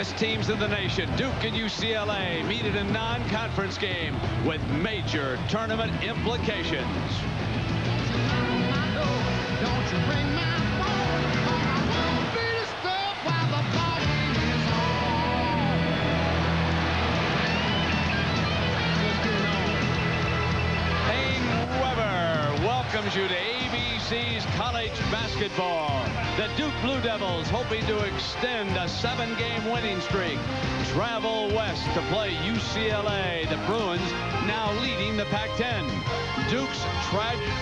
hottest teams in the nation, Duke and UCLA, meet in a non-conference game with major tournament implications. Welcomes you to ABC's college basketball. The Duke Blue Devils, hoping to extend a 7-game winning streak, travel west to play UCLA. The Bruins now leading the Pac-10. Duke's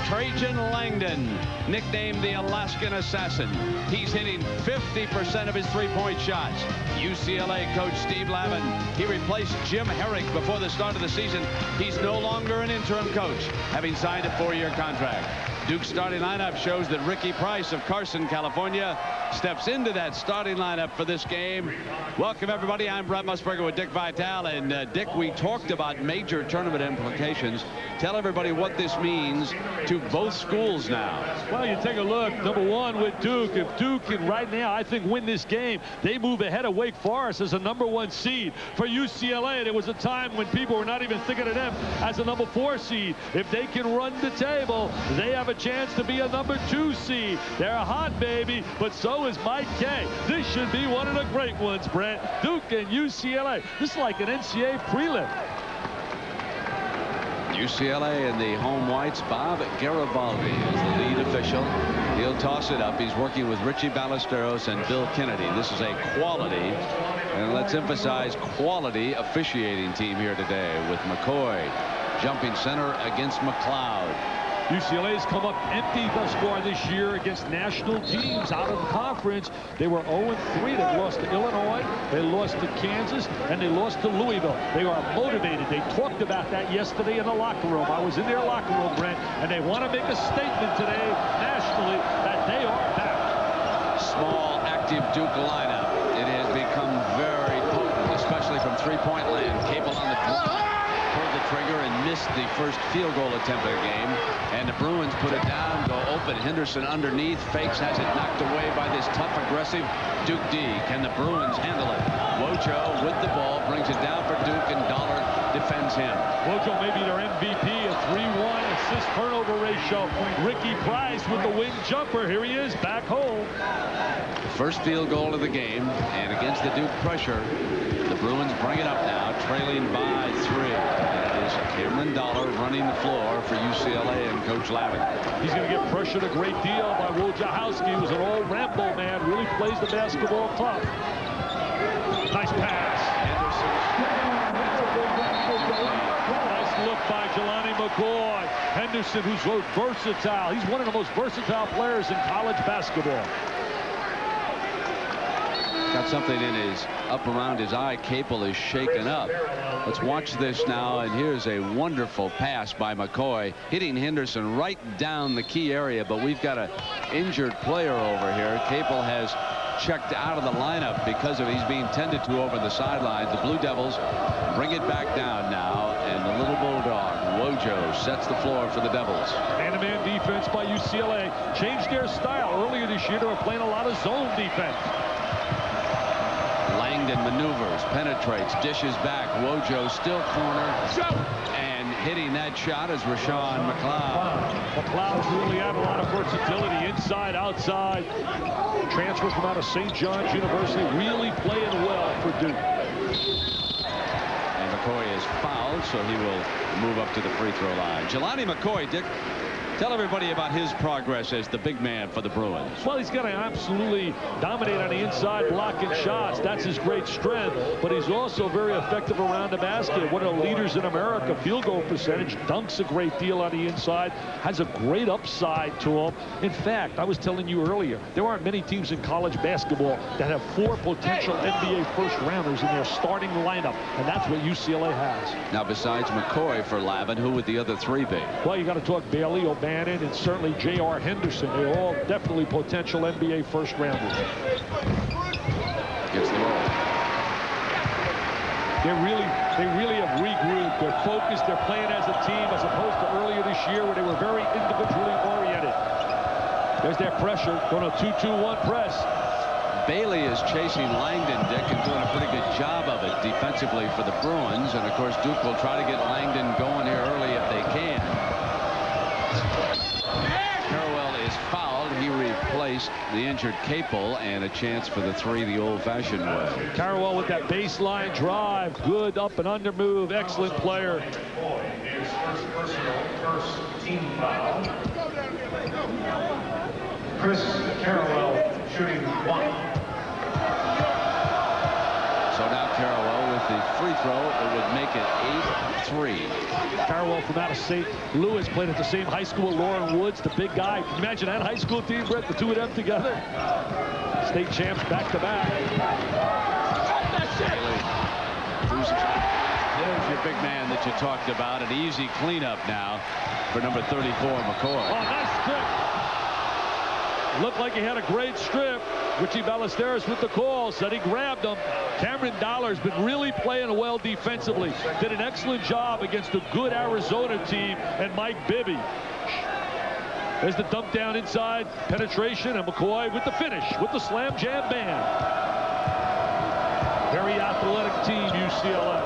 Trajan Langdon, nicknamed the Alaskan Assassin. He's hitting 50% of his three-point shots. UCLA coach Steve Lavin, he replaced Jim Herrick before the start of the season. He's no longer an interim coach, having signed a 4-year contract. Duke's starting lineup shows that Ricky Price of Carson, California, steps into that starting lineup for this game. Welcome, everybody. I'm Brett Musburger with Dick Vitale. And, Dick, we talked about major tournament implications. Tell everybody what this means to both schools now. Well, you take a look. Number one, with Duke. If Duke can right now, I think, win this game, they move ahead of Wake Forest as a #1 seed. For UCLA, there was a time when people were not even thinking of them as a #4 seed. If they can run the table, they have a chance to be a #2 seed. They're hot, baby, but so is Mike K. This should be one of the great ones, Brent. Duke and UCLA. This is like an NCAA prelim. UCLA and the home whites. Bob Garibaldi is the lead official. He'll toss it up. He's working with Richie Ballesteros and Bill Kennedy. This is a quality, and let's emphasize quality, officiating team here today with McCoy jumping center against McLeod. UCLA's come up empty thus far this year against national teams out of conference. They were 0-3. They lost to Illinois, they lost to Kansas, and they lost to Louisville. They are motivated. They talked about that yesterday in the locker room. I was in their locker room, Brent, and they want to make a statement today nationally that they are back. Small, active Duke lineup. It has become very potent, especially from three-point land. Capel on the pulled the trigger and missed the first field goal attempt of the game. And the Bruins put it down, go open. Henderson underneath, fakes, has it knocked away by this tough, aggressive Duke D. Can the Bruins handle it? Wojo with the ball, brings it down for Duke, and Dollar defends him. Wojo may be their MVP, a 3-1 assist-turnover ratio. Ricky Price with the wing jumper. Here he is, back home. First field goal of the game, and against the Duke pressure, the Bruins bring it up now, trailing by 3. It is Cameron Dollar running the floor for UCLA and Coach Lavin. He's going to get pressured a great deal by Wojciechowski, who's an old Rambo man, really plays the basketball tough. Nice pass. Henderson. Nice look by Jelani McCoy. Henderson, who's so versatile. He's one of the most versatile players in college basketball. Got something in his up around his eye. Capel is shaken up. Let's watch this now, and here's a wonderful pass by McCoy, hitting Henderson right down the key area, but we've got an injured player over here. Capel has checked out of the lineup because of he's being tended to over the sidelines. The Blue Devils bring it back down now, and the little bulldog Wojo sets the floor for the Devils. Man-to-man defense by UCLA changed their style. Earlier this year, they were playing a lot of zone defense. Langdon maneuvers, penetrates, dishes back. Wojo still corner, and hitting that shot is Roshown McLeod. McLeod's really had a lot of versatility, inside, outside. Transfer from out of St. John's University, really playing well for Duke. And McCoy is fouled, so he will move up to the free throw line. Jelani McCoy, Dick, tell everybody about his progress as the big man for the Bruins. Well, he's going to absolutely dominate on the inside, blocking shots. That's his great strength. But he's also very effective around the basket. One of the leaders in America, field goal percentage, dunks a great deal on the inside, has a great upside to him. In fact, I was telling you earlier, there aren't many teams in college basketball that have 4 potential NBA first-rounders in their starting lineup, and that's what UCLA has. Now, besides McCoy for Lavin, who would the other 3 be? Well, you got to talk Bailey, O'Bannon, and certainly J.R. Henderson. They're all definitely potential NBA first-rounders. Gets the roll. They really have regrouped. They're focused. They're playing as a team as opposed to earlier this year where they were very individually oriented. There's their pressure. Going to 2-2-1 press. Bailey is chasing Langdon, Dick, and doing a pretty good job of it defensively for the Bruins. And of course, Duke will try to get Langdon going here early if they can. Carrawell is fouled. He replaced the injured Capel, and a chance for the three the old-fashioned way. Carrawell with that baseline drive. Good up and under move. Excellent player. First team foul. Chris Carrawell shooting 1. So now Carrawell with the free throw. It would make it 8-3. Carrawell from out of St. Louis played at the same high school. Lauren Woods, the big guy. Can you imagine that high school team, Brett? The two of them together. State champs back-to-back. There's your big man that you talked about. An easy cleanup now for number 34, McCoy. Oh, nice strip. Looked like he had a great strip. Richie Ballesteros with the call. Said he grabbed him. Cameron Dollar's been really playing well defensively. Did an excellent job against a good Arizona team and Mike Bibby. There's the dump down inside. Penetration, and McCoy with the finish with the slam jam band. Very athletic team, UCLA.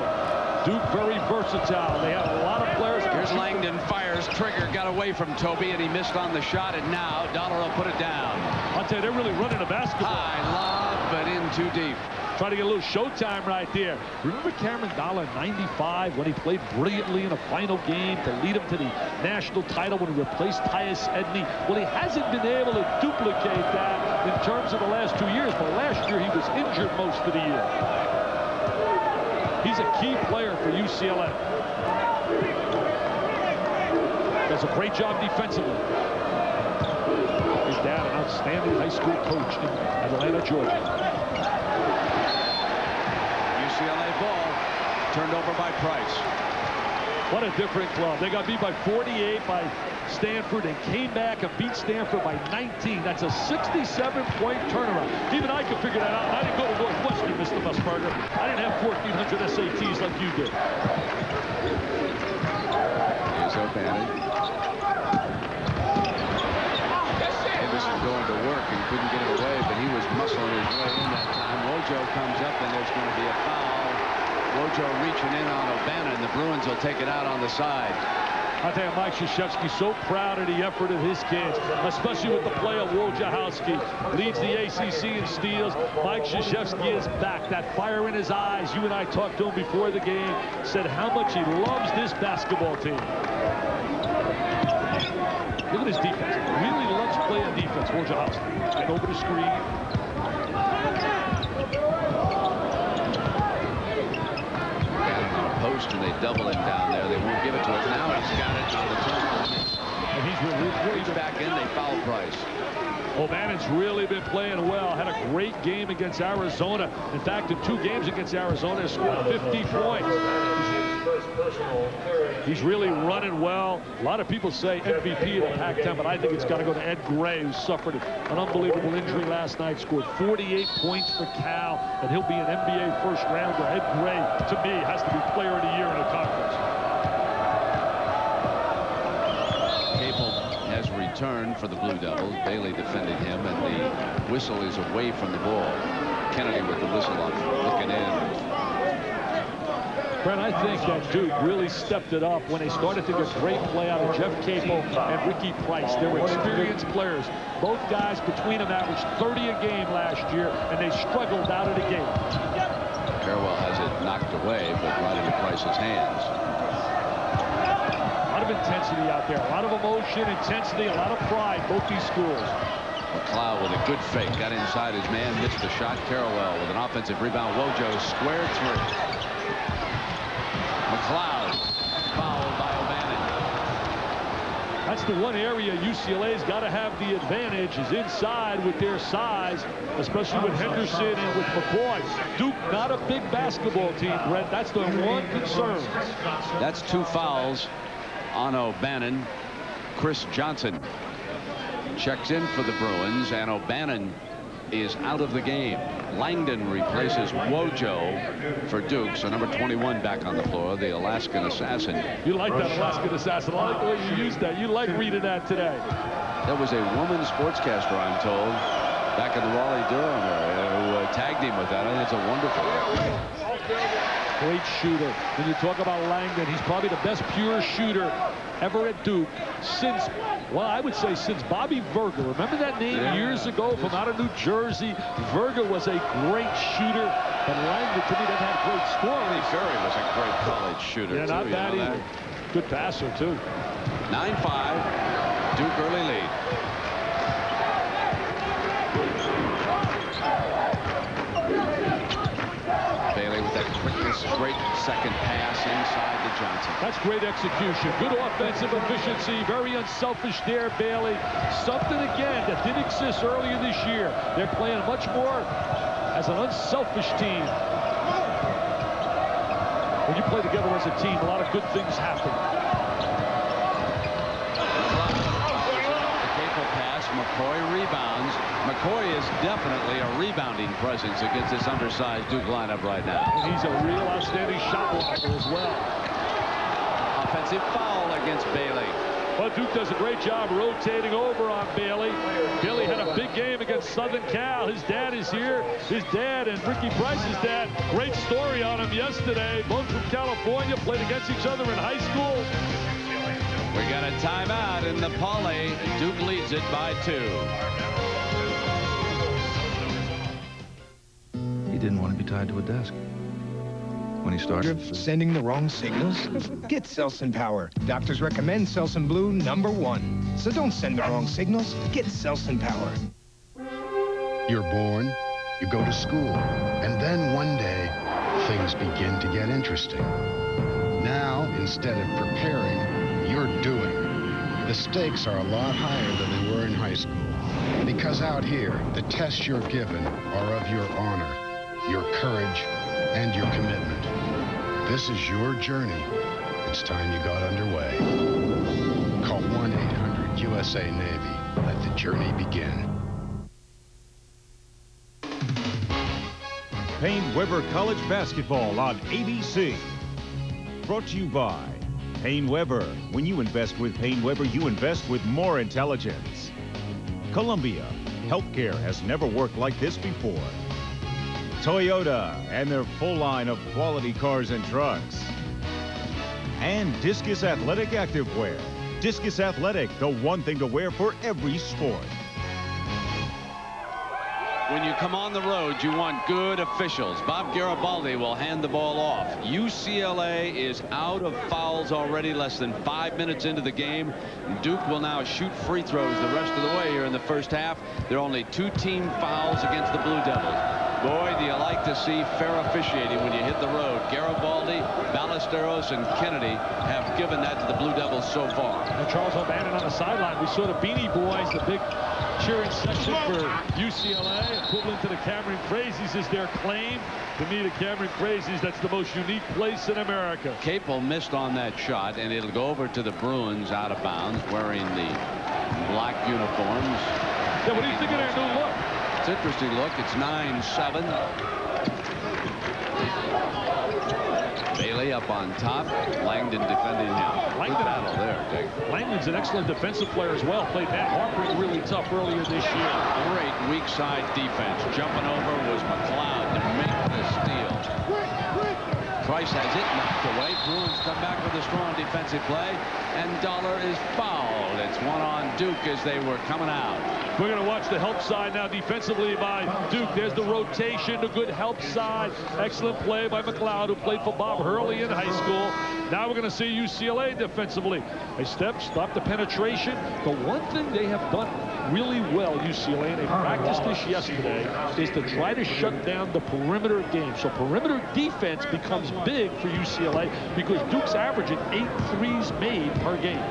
Duke very versatile. They have a lot of players. Here's Langdon, fires, trigger, got away from Toby, and he missed on the shot, and now Dollar will put it down. I'll tell you, they're really running a basketball. High lob, but in too deep. Trying to get a little showtime right there. Remember Cameron Dollar in '95 when he played brilliantly in a final game to lead him to the national title when he replaced Tyus Edney? Well, he hasn't been able to duplicate that in terms of the last 2 years, but last year he was injured most of the year. He's a key player for UCLA. Does a great job defensively. His dad, an outstanding high school coach in Atlanta, Georgia. UCLA ball turned over by Price. What a different club. They got beat by 48 by Stanford and came back and beat Stanford by 19. That's a 67-point turnaround. Even I could figure that out. I didn't go to Northwestern, Mr. Musburger. I didn't have 1,400 SATs like you did. Here's O'Bannon. Henderson going to work and couldn't get it away, but he was muscling his way in that time. Wojo comes up, and there's going to be a foul. Wojo reaching in on O'Bannon. The Bruins will take it out on the side. I tell you, Mike Krzyzewski's so proud of the effort of his kids, especially with the play of Wojciechowski. Leads the ACC in steals. Mike Krzyzewski is back. That fire in his eyes. You and I talked to him before the game. Said how much he loves this basketball team. Look at his defense. Really loves playing defense. Wojciechowski. And over the screen. Post, and they double him down there. They won't give it to him. Now he's got it on the turn. And he's really back in. They foul Price. O'Bannon's really been playing well. Had a great game against Arizona. In fact, in 2 games against Arizona, he scored 50 points. He's really running well. A lot of people say MVP of the Pac-10, but I think it's got to go to Ed Gray, who suffered an unbelievable injury last night. Scored 48 points for Cal, and he'll be an NBA first-rounder. Ed Gray, to me, has to be Player of the Year in the conference. Capel has returned for the Blue Devils. Bailey defending him, and the whistle is away from the ball. Kennedy with the whistle on, looking in. Brent, I think that Duke really stepped it up when they started to get great play out of Jeff Capel and Ricky Price. They were experienced players. Both guys between them averaged 30 a game last year, and they struggled out of the gate. Carrawell has it knocked away, but right into Price's hands. A lot of intensity out there. A lot of emotion, intensity, a lot of pride, both these schools. McLeod with a good fake. Got inside his man, missed the shot. Carrawell with an offensive rebound. Wojo squared through. McLeod fouled by O'Bannon. That's the one area UCLA's got to have the advantage is inside with their size, especially with Henderson and with McCoy. Duke not a big basketball team, Brett. That's the one concern. That's 2 fouls on O'Bannon. Chris Johnson checks in for the Bruins, and O'Bannon is out of the game. Langdon replaces Wojo for Duke, so number 21 back on the floor, the Alaskan Assassin. You like that Alaskan Assassin. I like the way you used that. You like reading that today. That was a woman sportscaster, I'm told. back in the Raleigh-Durham area who tagged him with that. I think it's a wonderful. Great shooter. When you talk about Langdon, he's probably the best pure shooter ever at Duke since, well, I would say since Bobby Verga. Remember that name years ago from out of New Jersey? Verga was a great shooter, but Langdon, to me, doesn't have great scoring. Ferry was a great college shooter, yeah, not too. bad either. Good passer, too. 9-5, Duke early lead. Bailey with that quickness, great second pass inside to Johnson. That's great execution. Good offensive efficiency. Very unselfish there, Bailey. Something, again, that didn't exist earlier this year. They're playing much more as an unselfish team. When you play together as a team, a lot of good things happen. McCoy rebounds. McCoy is definitely a rebounding presence against this undersized Duke lineup right now. And he's a real outstanding shot blocker as well. Offensive foul against Bailey. Well, Duke does a great job rotating over on Bailey. Bailey had a big game against Southern Cal. His dad is here. His dad and Ricky Price's dad. Great story on him yesterday. Both from California, played against each other in high school. We got a timeout in the Poly. Duke leads it by 2. He didn't want to be tied to a desk. When he started... You're sending the wrong signals? Get Selsun Power. Doctors recommend Selsun Blue #1. So don't send the wrong signals. Get Selsun Power. You're born, you go to school, and then one day, things begin to get interesting. Now, instead of preparing, you're doing. The stakes are a lot higher than they were in high school. Because out here, the tests you're given are of your honor, your courage, and your commitment. This is your journey. It's time you got underway. Call 1-800-USA-NAVY. Let the journey begin. Payne-Weber College Basketball on ABC. Brought to you by Payne-Weber. When you invest with Payne-Weber, you invest with more intelligence. Columbia. Healthcare has never worked like this before. Toyota and their full line of quality cars and trucks. And Discus Athletic Activewear. Discus Athletic, the one thing to wear for every sport. When you come on the road, you want good officials. Bob Garibaldi will hand the ball off. UCLA is out of fouls already, less than 5 minutes into the game. Duke will now shoot free throws the rest of the way here in the first half. There are only 2 team fouls against the Blue Devils. Boy, do you like to see fair officiating when you hit the road. Garibaldi, Ballesteros, and Kennedy have given that to the Blue Devils so far. And Charles O'Bannon on the sideline. We saw the Beanie Boys, the big cheering section for UCLA, equivalent to the Cameron Crazies is their claim. To me, the Cameron Crazies, that's the most unique place in America. Capel missed on that shot, and it'll go over to the Bruins out of bounds, wearing the black uniforms. Yeah, what do you think of their new look? It's an interesting look. It's 9-7. Bailey up on top. Langdon defending him. Good battle there, Dick. Langdon's an excellent defensive player as well. Played Matt Harper really tough earlier this year. Great weak side defense. Jumping over was McLeod to make the steal. Price has it knocked away. Bruins come back with a strong defensive play, and Dollar is fouled. It's one on Duke as they were coming out. We're going to watch the help side now defensively by Duke. There's the rotation, the good help side. Excellent play by McLeod, who played for Bob Hurley in high school. Now we're going to see UCLA defensively. They stop the penetration. The one thing they have done really well, UCLA, and they practiced this yesterday, is to try to shut down the perimeter game. So perimeter defense becomes big for UCLA because Duke's averaging 8 threes made per game.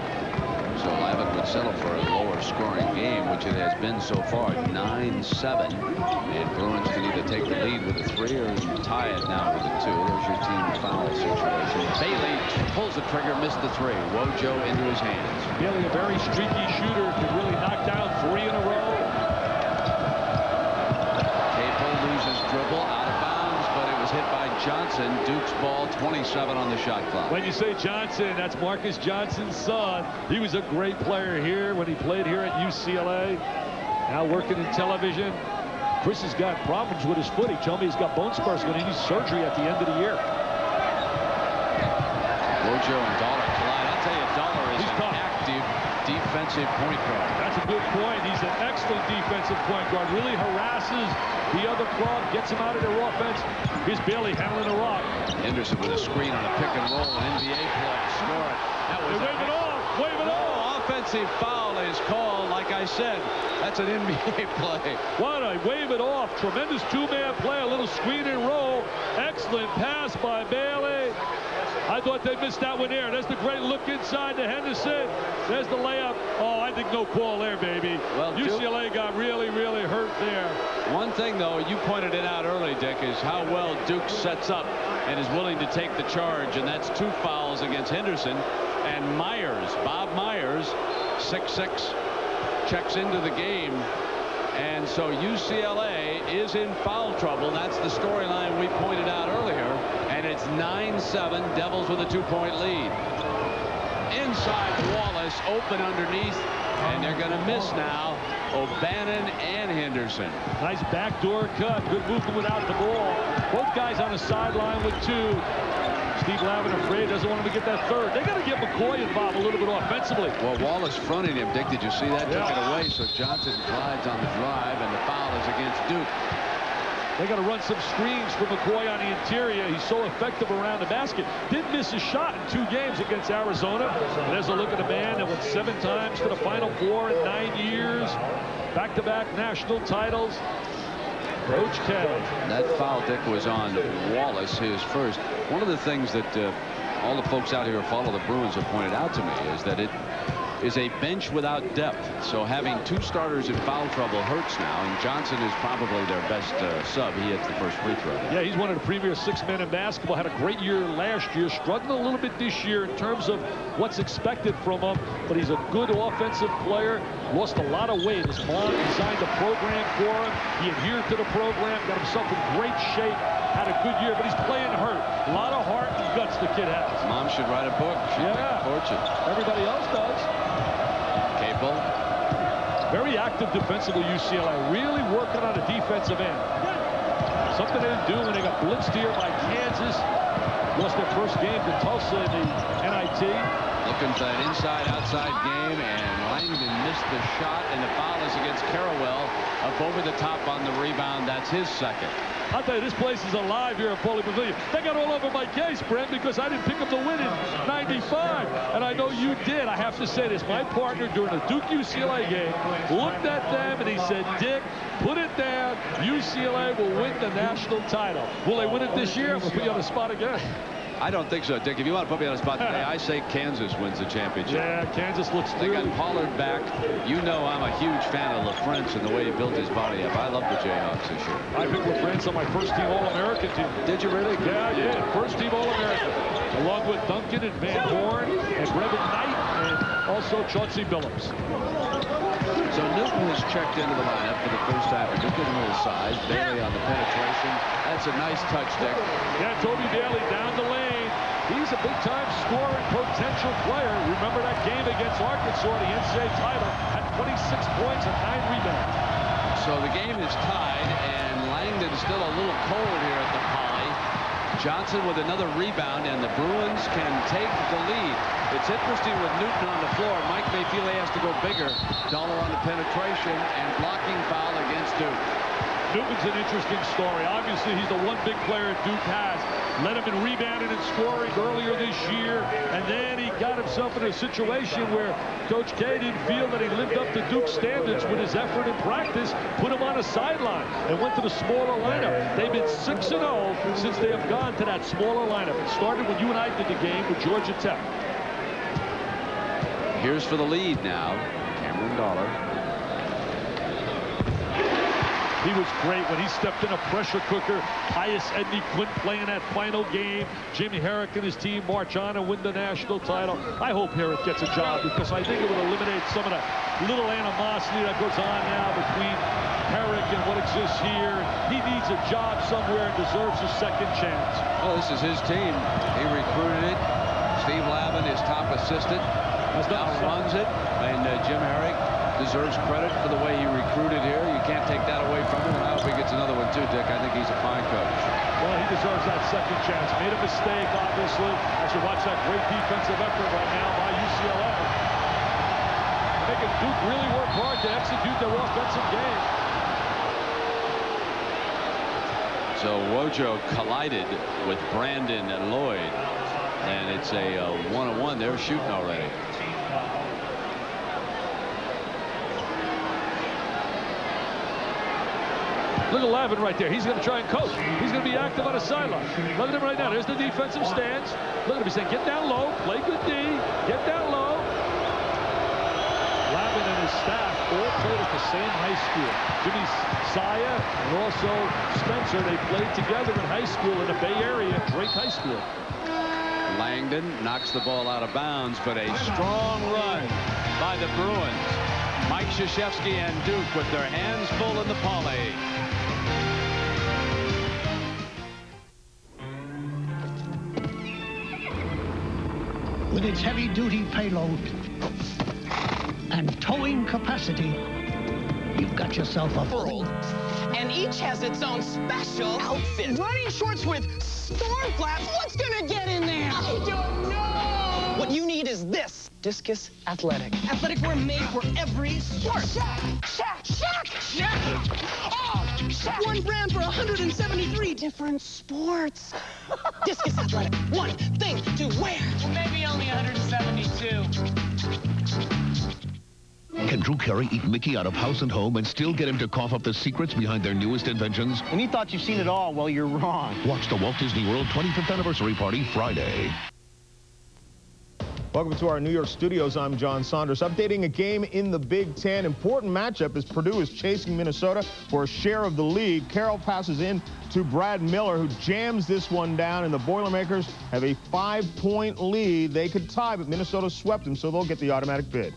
So Lavin would settle for a lower scoring game, which it has been so far, 9-7. And Bruins can either take the lead with a 3 or tie it now with a 2. There's your team foul situation. Bailey pulls the trigger, missed the 3. Wojo into his hands. Bailey, a very streaky shooter, could really knock down 3 in a row. Capel loses dribble out of bounds, but it was hit by Johnson. Duke's ball, 27 on the shot clock. When you say Johnson, that's Marcus Johnson's son. He was a great player here when he played here at UCLA. Now working in television. Chris has got problems with his foot. He told me he's got bone spurs, going to need surgery at the end of the year. Wojo and Dollar collide. I'll tell you, Dollar is an active defensive point guard. That's a good point. He's an excellent defensive point guard. Really harasses the other club, gets him out of their offense. Here's Bailey handling the rock. Henderson with a screen on a pick and roll. NBA play. Score it. That was wave it off. Wave it off. Offensive foul is called. Like I said, that's an NBA play. What a wave it off. Tremendous two-man play. A little screen and roll. Excellent pass by Bailey. I thought they missed that one there. There's the great look inside to Henderson. There's the layup. Oh, I think no call there, baby. Well, UCLA got really, really hurt there. One thing, though, you pointed it out early, Dick, is how well Duke sets up and is willing to take the charge. And that's 2 fouls against Henderson. And Myers, Bob Myers, 6'6", checks into the game. And so UCLA is in foul trouble. That's the storyline we pointed out earlier. And it's 9-7, Devils with a 2-point lead. Inside Wallace, open underneath, and they're going to miss now. O'Bannon and Henderson. Nice backdoor cut. Good movement without the ball. Both guys on the sideline with 2. Steve Lavin afraid, doesn't want him to get that third. They got to get McCoy involved a little bit offensively. Well, Wallace fronting him, Dick. Did you see that? Yeah. Took it away. So Johnson glides on the drive, and the foul is against Duke. They got to run some screens for McCoy on the interior. He's so effective around the basket. Didn't miss a shot in 2 games against Arizona. And there's a look at a man that went 7 times to the Final Four in 9 years. Back-to-back national titles. Coach Capel. That foul, Dick, was on Wallace, his first. One of the things that all the folks out here who follow the Bruins have pointed out to me is that it is a bench without depth. So having 2 starters in foul trouble hurts now, and Johnson is probably their best sub. He hits the first free throw. Yeah, he's one of the premier 6-men in basketball. Had a great year last year, struggling a little bit this year in terms of what's expected from him, but he's a good offensive player. Lost a lot of weight. His mom designed a program for him. He adhered to the program, got himself in great shape, had a good year, but he's playing hurt. A lot of heart and guts the kid has. Mom should write a book. She'd make a fortune. Everybody else does. Capel. Very active defensively, UCLA. Really working on the defensive end. Something they didn't do when they got blitzed here by Kansas. Lost their first game to Tulsa in the NIT. Looking for that inside-outside game, and Langdon missed the shot, and the foul is against Carrawell. Up over the top on the rebound. That's his second. I'll tell you, this place is alive here at Foley Pavilion. They got all over my case, Brent, because I didn't pick up the win in '95. And I know you did. I have to say this. My partner during the Duke UCLA game looked at them and he said, Dick, put it down. UCLA will win the national title. Will they win it this year? We'll put you on the spot again. I don't think so, Dick. If you want to put me on the spot today, I say Kansas wins the championship. Yeah, Kansas looks They got Pollard back. You know I'm a huge fan of LaFrance and the way he built his body up. I love the Jayhawks this year. I picked LaFrance on my first-team All-American team. Did you really? Yeah, I did. First-team All-American. Along with Duncan and Van Horn and Brevin Knight and also Chauncey Billups. So Newton has checked into the lineup for the first time. Just giving him a little size. Bailey on the penetration. That's a nice touch, Dick. Yeah, Toby Bailey down the lane. He's a big-time scoring potential player. Remember that game against Arkansas, the NCAA title, had 26 points and 9 rebounds. So the game is tied, and Langdon's still a little cold here at the Poly. Johnson with another rebound, and the Bruins can take the lead. It's interesting with Newton on the floor. Mike may feel he has to go bigger. Dollar on the penetration and blocking foul against Duke. Newton's an interesting story. Obviously, he's the one big player Duke has. Led him in rebounding and scoring earlier this year, and then he got himself in a situation where Coach K didn't feel that he lived up to Duke's standards with his effort in practice, put him on a sideline, and went to the smaller lineup. They've been 6-0 since they have gone to that smaller lineup. It started when you and I did the game with Georgia Tech. Here's for the lead now, Cameron Dollar. He was great when he stepped in a pressure cooker. Pius Edney couldn't play in that final game. Jimmy Herrick and his team march on and win the national title. I hope Herrick gets a job because I think it would eliminate some of the little animosity that goes on now between Herrick and what exists here. He needs a job somewhere and deserves a second chance. Well, this is his team. He recruited it. Steve Lavin, his top assistant, now runs it. And Jim Herrick deserves credit for the way he recruited here. You can't take that away from him, and I hope he gets another one too, Dick. I think he's a fine coach. Well, he deserves that second chance. Made a mistake, obviously. As you watch that great defensive effort right now by UCLA. Making Duke really work hard to execute their offensive game. So Wojo collided with Brandon and Lloyd, and it's a one-on-one. They're shooting already. Look at Lavin right there. He's going to try and coach. He's going to be active on a sideline. Look at him right now. There's the defensive stance. Look at him. He's saying, get down low, play good D, get down low. Lavin and his staff all played at the same high school. Jimmy Saya and also Spencer, they played together in high school in the Bay Area, Drake High School. Langdon knocks the ball out of bounds, but a strong run by the Bruins. Mike Krzyzewski and Duke with their hands full in the poly. With its heavy-duty payload and towing capacity, you've got yourself a world. And each has its own special outfit. Running shorts with storm flaps? What's gonna get in there? I don't know. What you need is this. Discus Athletic. Athletic wear made for every sport. Shaq. Oh, Shaq. One brand for 173 different sports. Discus Athletic. One thing to wear. Well, maybe only 172. Can Drew Carey eat Mickey out of house and home and still get him to cough up the secrets behind their newest inventions? And you thought you've seen it all. Well, you're wrong. Watch the Walt Disney World 25th Anniversary Party Friday. Welcome to our New York studios. I'm John Saunders. Updating a game in the Big Ten. Important matchup as Purdue is chasing Minnesota for a share of the league. Carroll passes in to Brad Miller, who jams this one down, and the Boilermakers have a 5-point lead. They could tie, but Minnesota swept them, so they'll get the automatic bid.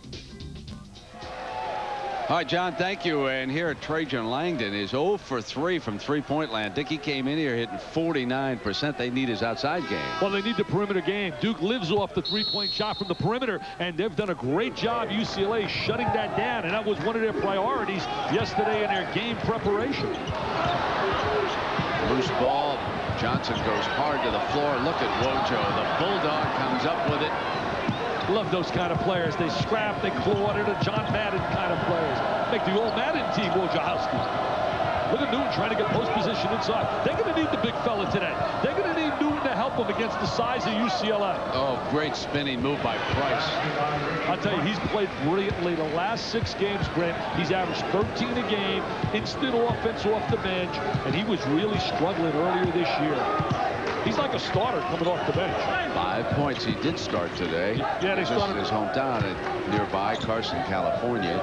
All right, John, thank you. And here at Trajan, Langdon is 0 for 3 from three-point land. Dickey came in here hitting 49%. They need his outside game. Well, they need the perimeter game. Duke lives off the three-point shot from the perimeter, and they've done a great job, UCLA, shutting that down, and that was one of their priorities yesterday in their game preparation. Loose ball. Johnson goes hard to the floor. Look at Wojo. The Bulldog comes up with it. Love those kind of players. They scrap, they claw. They're the John Madden kind of players. Make the old Madden team, Wojciechowski. Look at Newton trying to get post position inside. They're going to need the big fella today. They're going to need Newton to help them against the size of UCLA. Oh, great spinning move by Price. I'll tell you, he's played brilliantly. The last 6 games, Brent, he's averaged 13 a game, instant offense off the bench, and he was really struggling earlier this year. He's like a starter coming off the bench. 5 points. He did start today. Yeah, they started his hometown at nearby Carson, California.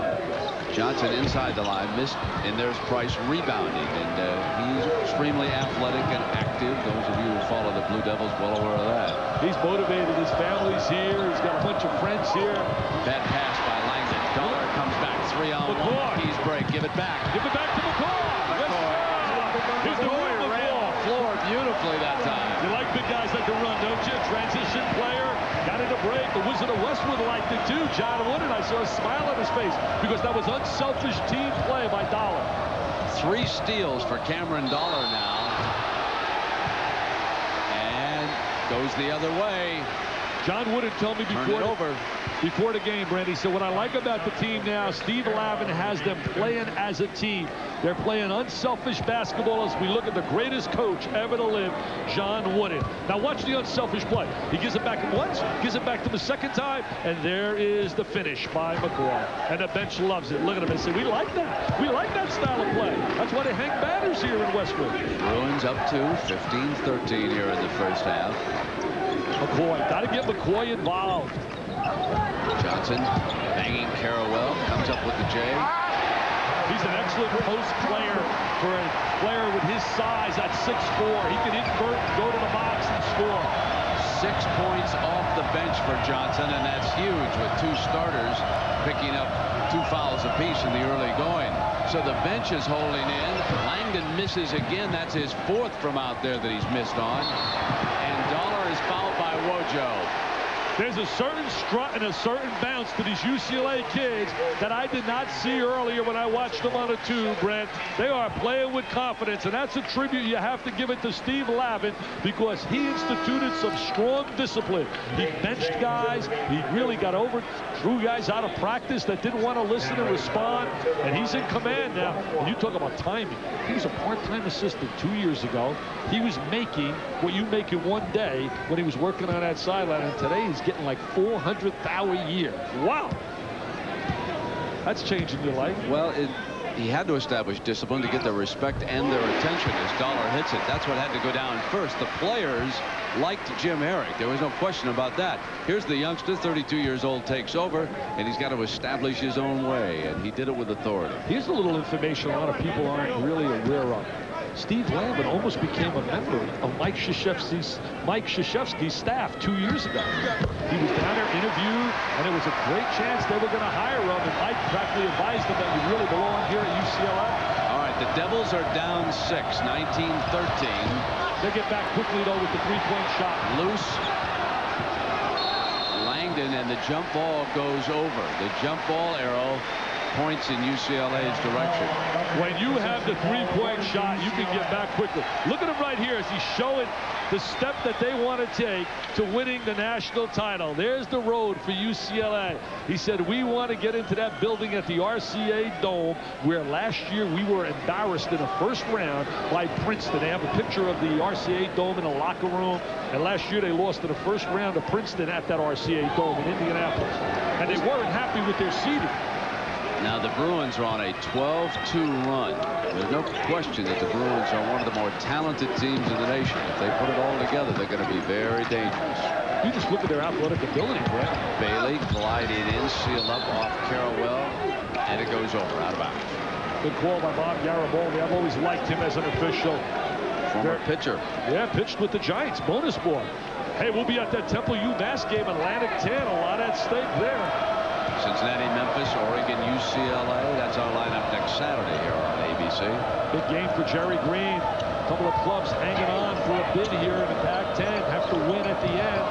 Johnson inside the line, missed, and there's Price rebounding, and he's extremely athletic and active. Those of you who follow the Blue Devils well aware of that. He's motivated. His family's here. He's got a bunch of friends here. Bad pass by Langdon. Dollar comes back. 3-on-1. Keys break. Give it back. Give it back to McCoy. McCoy ran the floor beautifully that time. You like big guys that can run, don't you? Transition player. Got it a break. The Wizard of Westwood liked it too. John Wood, and I saw a smile on his face because that was unselfish team play by Dollar. 3 steals for Cameron Dollar now. And goes the other way. John Wooden told me before the game, Brandy, so what I like about the team now, Steve Lavin has them playing as a team. They're playing unselfish basketball as we look at the greatest coach ever to live, John Wooden. Now watch the unselfish play. He gives it back to him once, gives it back to him a second time, and there is the finish by McCoy. And the bench loves it. Look at him and say, we like that. We like that style of play. That's why they hang banners here in Westwood. Bruins up to 15-13 here in the first half. McCoy, got to get McCoy involved. Johnson banging Carrawell, comes up with the J. He's an excellent post player for a player with his size at 6'4". He can invert, go to the box, and score. 6 points off the bench for Johnson, and that's huge with 2 starters picking up 2 fouls apiece in the early going. So the bench is holding in. Langdon misses again. That's his 4th from out there that he's missed on. And Dollar is fouled by Wojo. There's a certain strut and a certain bounce to these UCLA kids that I did not see earlier when I watched them on a tube, Brent. They are playing with confidence, and that's a tribute you have to give it to Steve Lavin, because he instituted some strong discipline. He benched guys. He really got over, threw guys out of practice that didn't want to listen and respond, and he's in command now. And you talk about timing. He was a part-time assistant 2 years ago. He was making what you make in one day when he was working on that sideline, and today he's getting like $400,000 a year. Wow. That's changing your life. Well, he had to establish discipline to get their respect and their attention as Dollar hits it. That's what had to go down first. The players liked Jim Herrick. There was no question about that. Here's the youngster, 32 years old, takes over, and he's got to establish his own way, and he did it with authority. Here's a little information a lot of people aren't really aware of. Steve Lavin almost became a member of Mike Krzyzewski's staff 2 years ago. He was down there interviewed, and it was a great chance they were going to hire him, and Mike practically advised him that you really belong here at UCLA. All right, the Devils are down 6, 19-13. They get back quickly, though, with the three-point shot. Loose. Langdon, and the jump ball goes over. The jump ball arrow points in UCLA's direction. When you have the three-point shot, you can get back quickly. Look at him right here as he's showing the step that they want to take to winning the national title. There's the road for UCLA. He said, we want to get into that building at the RCA Dome, where last year we were embarrassed in the first round by Princeton. They have a picture of the RCA Dome in the locker room, and last year they lost in the first round to Princeton at that RCA Dome in Indianapolis. And they weren't happy with their seeding. Now the Bruins are on a 12-2 run. There's no question that the Bruins are one of the more talented teams in the nation. If they put it all together, they're going to be very dangerous. You just look at their athletic ability, Brett. Bailey gliding in, sealed up off Carrawell, and it goes over, out of bounds. Good call by Bob Garibaldi. I've always liked him as an official. Former pitcher. Yeah, pitched with the Giants. Bonus boy. Hey, we'll be at that Temple UMass game, Atlantic 10. A lot at stake there. Cincinnati, Memphis, Oregon, UCLA. That's our lineup next Saturday here on ABC. Big game for Jerry Green. A couple of clubs hanging on for a bid here in the Pac-10. Have to win at the end.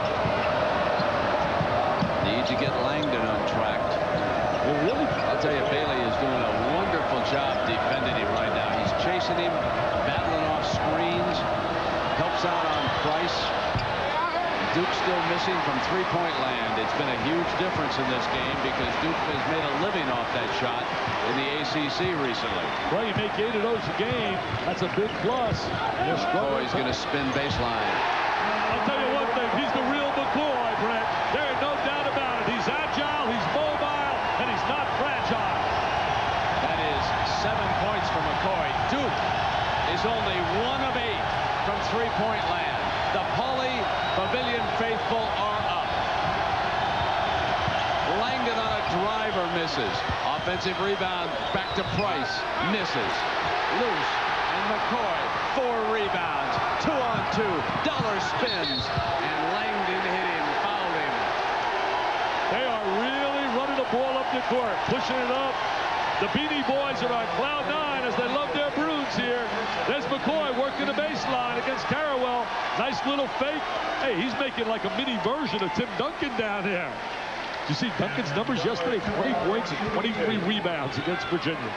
Need to get Langdon on track. Well, really? I'll tell you, Bailey is doing a wonderful job defending him right now. He's chasing him, battling off screens, helps out on Price. Duke still missing from three-point land. It's been a huge difference in this game because Duke has made a living off that shot in the ACC recently. Well, you make 8 of those a game. That's a big plus. McCoy's going to spin baseline. I'll tell you one thing. He's the real McCoy, Brett. There is no doubt about it. He's agile, he's mobile, and he's not fragile. That is 7 points for McCoy. Duke is only 1 of 8 from three-point land. The Pauley Pavilion faithful are up. Langdon on a driver misses. Offensive rebound back to Price. Misses. Loose. And McCoy. 4 rebounds. 2-on-2. Dollar spins. And Langdon hit him. Fouled him. They are really running the ball up the court. Pushing it up. The Beanie Boys are on cloud 9 as they love their broods here. There's McCoy working the baseline against Carrawell. Nice little fake. Hey, he's making like a mini version of Tim Duncan down there. Did you see Duncan's numbers yesterday? 20 points and 23 rebounds against Virginia.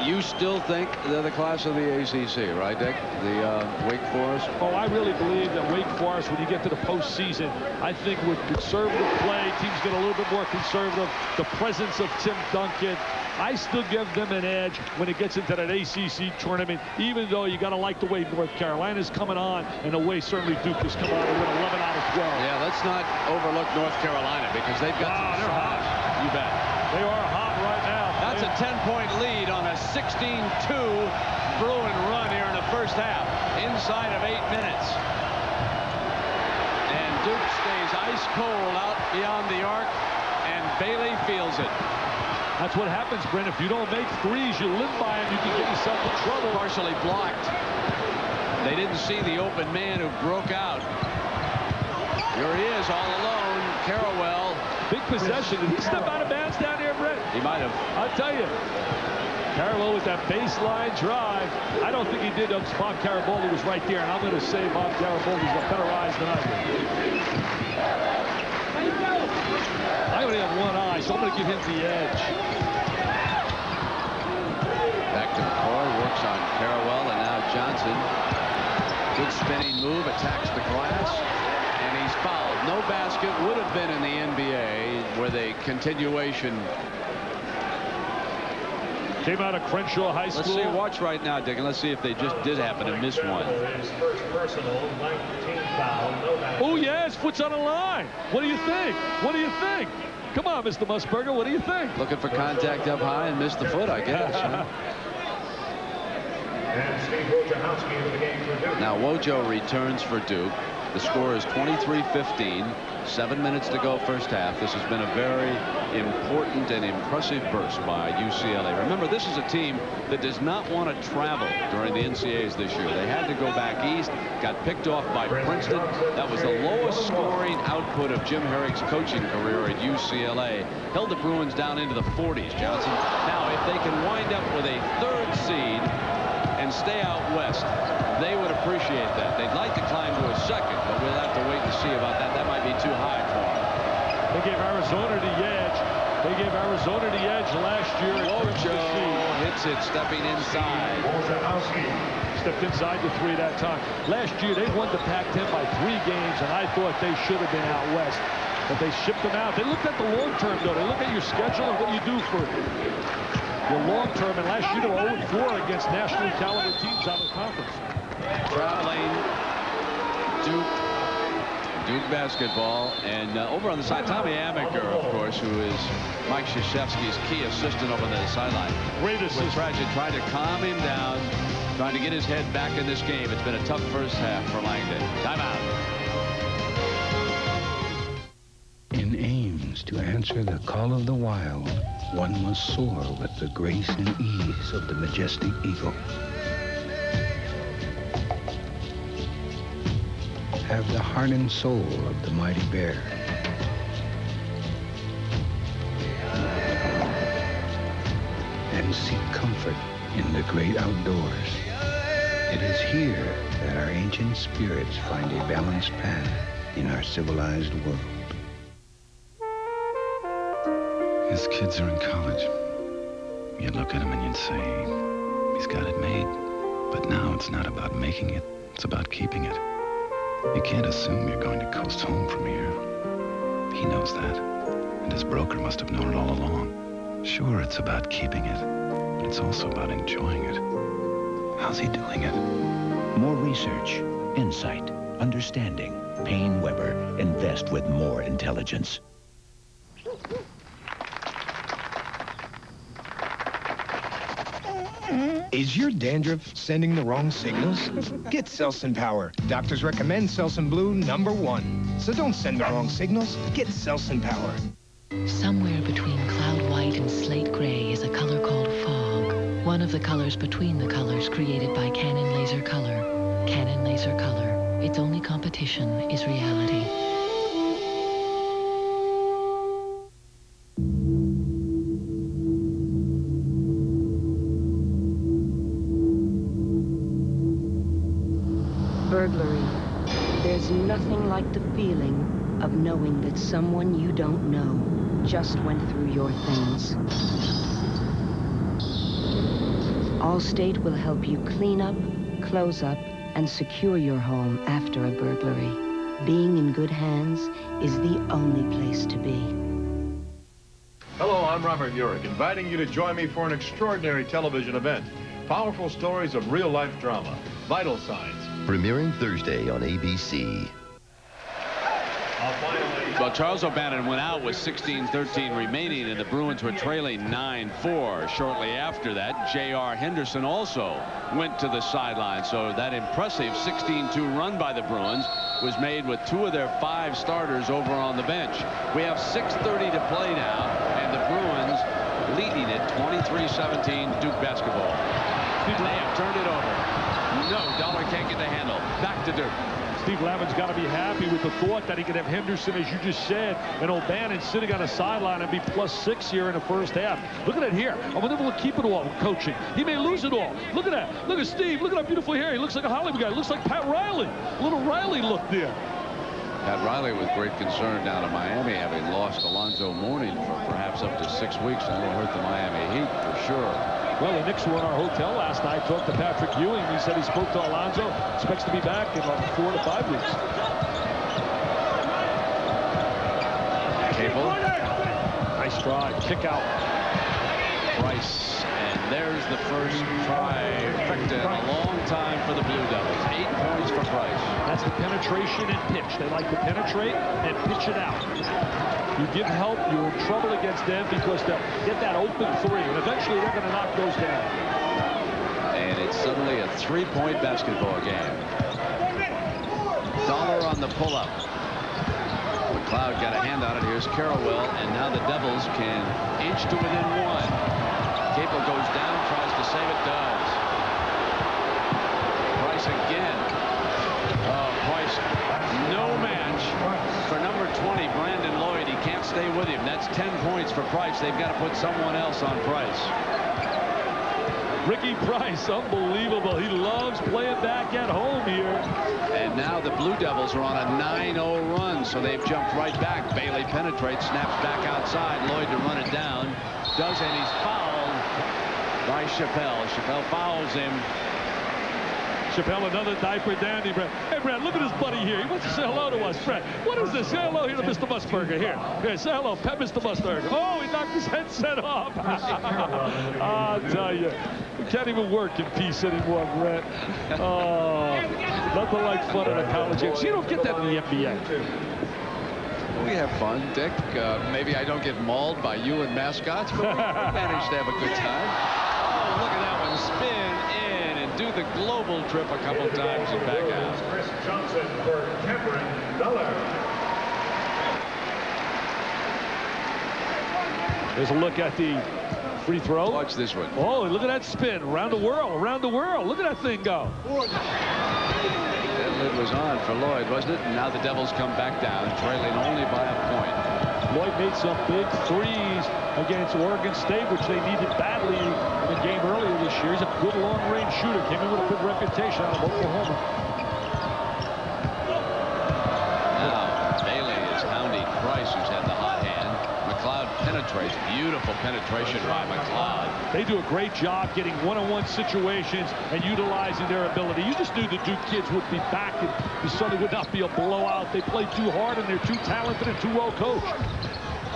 You still think they're the class of the ACC, right, Dick? The Wake Forest? Oh, I really believe that Wake Forest, when you get to the postseason, I think with conservative play, teams get a little bit more conservative. The presence of Tim Duncan, I still give them an edge when it gets into that ACC tournament, even though you got to like the way North Carolina's coming on and the way certainly Duke has come on and win 11 out of 12. Yeah, let's not overlook North Carolina because they've got some they're size. hot. You bet. They are hot right now. That's a 10-point lead on a 16-2 Bruin run here in the first half, inside of 8 minutes. And Duke stays ice cold out beyond the arc, and Bailey feels it. That's what happens, Brent. If you don't make threes, you live by them, you can get yourself in trouble. Partially blocked. They didn't see the open man who broke out. Here he is all alone. Carrawell. Big possession. Did he step out of bounds down there, Brett? He might have. I'll tell you. Carabello with that baseline drive. I don't think he did. Bob Garibaldi was right there, and I'm going to say Bob Garibaldi's got better eyes than I do. I only have one eye, so I'm going to give him the edge. Back to McCoy, works on Carrawell, and now Johnson. Good spinning move, attacks the glass, and he's fouled. No basket would have been in the NBA with a continuation. Came out of Crenshaw High School. Let's see, watch right now, Dick, and let's see if they just did happen to miss one. Oh, yes, foot's on the line. What do you think? What do you think? Come on, Mr. Musburger, what do you think? Looking for contact up high and missed the foot, I guess. Huh? Now Wojo returns for Duke. The score is 23-15. 7 minutes to go first half. This has been a very important and impressive burst by UCLA. Remember, this is a team that does not want to travel during the NCAAs this year. They had to go back east, got picked off by Princeton. That was the lowest scoring output of Jim Herrick's coaching career at UCLA. Held the Bruins down into the 40s, Johnson. Now, if they can wind up with a third seed and stay out west, they would appreciate that. They'd like to climb to a second, but we'll have to wait and see about that. That might be too high for them. They gave Arizona the edge. They gave Arizona the edge last year. Wojciechowski hits it, stepping inside. Stepped inside the 3 that time. Last year, they won the Pac-10 by 3 games, and I thought they should have been out west. But they shipped them out. They looked at the long term, though. They look at your schedule and what you do for your long term. And last year, they were 0-4 against national caliber teams out of the conference. Traveling Duke basketball, and over on the side, Tommy Amaker, of course, who is Mike Krzyzewski's key assistant over the sideline. Great assistant. Trajan tried to calm him down, trying to get his head back in this game. It's been a tough first half for Langdon. Timeout. In Ames, to answer the call of the wild, one must soar with the grace and ease of the majestic eagle. Have the heart and soul of the mighty bear. And seek comfort in the great outdoors. It is here that our ancient spirits find a balanced path in our civilized world. His kids are in college. You'd look at him and you'd say, he's got it made. But now it's not about making it, it's about keeping it. You can't assume you're going to coast home from here. He knows that, and his broker must have known it all along. Sure, it's about keeping it, but it's also about enjoying it. How's he doing it? More research, insight, understanding. Payne Weber. Invest with more intelligence. Is your dandruff sending the wrong signals? Get Selsun Power. Doctors recommend Selsun Blue #1. So don't send the wrong signals. Get Selsun Power. Somewhere between cloud white and slate gray is a color called fog. One of the colors between the colors created by Canon Laser Color. Canon Laser Color. Its only competition is reality. Burglary. There's nothing like the feeling of knowing that someone you don't know just went through your things. Allstate will help you clean up, close up, and secure your home after a burglary. Being in good hands is the only place to be. Hello, I'm Robert Urich, inviting you to join me for an extraordinary television event. Powerful stories of real-life drama. Vital Signs. Premiering Thursday on ABC. Well, Charles O'Bannon went out with 16-13 remaining, and the Bruins were trailing 9-4. Shortly after that, J.R. Henderson also went to the sideline. So that impressive 16-2 run by the Bruins was made with 2 of their 5 starters over on the bench. We have 6:30 to play now, and the Bruins leading it 23-17 Duke basketball. They have turned it over. No, Dollar can't get the handle. Back to Duke. Steve Lavin's got to be happy with the thought that he could have Henderson, as you just said, and O'Bannon sitting on a sideline and be +6 here in the first half. Look at it here. I'm unable to keep it all with coaching. He may lose it all. Look at that. Look at Steve. Look at that beautiful hair. He looks like a Hollywood guy. He looks like Pat Riley. A little Riley look there. Pat Riley with great concern down in Miami, having lost Alonzo Mourning for perhaps up to 6 weeks. That'll hurt the Miami Heat for sure. Well, the Knicks were in our hotel last night. Talked to Patrick Ewing. He said he spoke to Alonzo. Expects to be back in about 4 to 5 weeks. Capel. Nice drive. Kick out. Price. And there's the first trifecta in a long time for the Blue Devils. 8 points for Price. That's the penetration and pitch. They like to penetrate and pitch it out. You give help, you're in trouble against them because they'll get that open three, and eventually they're going to knock those down. And it's suddenly a 3-point basketball game. Dollar on the pull-up. McLeod got a hand on it. Here's Carrawell, and now the Devils can inch to within 1. Capel goes down, tries to save it, does. Price again. Price, no match for number 20, Brandon Lloyd. He can't stay with him. That's 10 points for Price. They've got to put someone else on Price. Ricky Price, unbelievable. He loves playing back at home here. And now the Blue Devils are on a 9-0 run, so they've jumped right back. Bailey penetrates, snaps back outside. Lloyd to run it down. Does, and he's fouled by Capel. Capel fouls him. Capel, another diaper dandy, Brad. Hey, Brad, look at his buddy here. He wants to say hello to us, Brad. What is this? Say hello here to Mr. Musburger. Here, say hello, pet Mr. Musburger. Oh, he knocked his headset off. I'll tell you, we can't even work in peace anymore, Brad. Oh, nothing like fun at a college game. So you don't get that in the NBA. We have fun, Dick. Maybe I don't get mauled by you and mascots, but we managed to have a good time. Oh, look at that one. Spin in and do the global trip a couple times and back out. Chris Johnson for Cameron Dollar. There's a look at the free throw. Watch this one. Oh, look at that spin. Around the world, around the world. Look at that thing go. That lid was on for Lloyd, wasn't it? And now the Devils come back down, trailing only by a point. Lloyd made some big threes against Oregon State, which they needed badly in the game earlier this year. He's a good long-range shooter. Came in with a good reputation out of Oklahoma. Now, Bailey is hounding Price, who's had the hot hand. McLeod penetrates. Beautiful penetration by McLeod. They do a great job getting one-on-one situations and utilizing their ability. You just knew the Duke kids would be back, and it certainly would not be a blowout. They play too hard, and they're too talented and too well coached.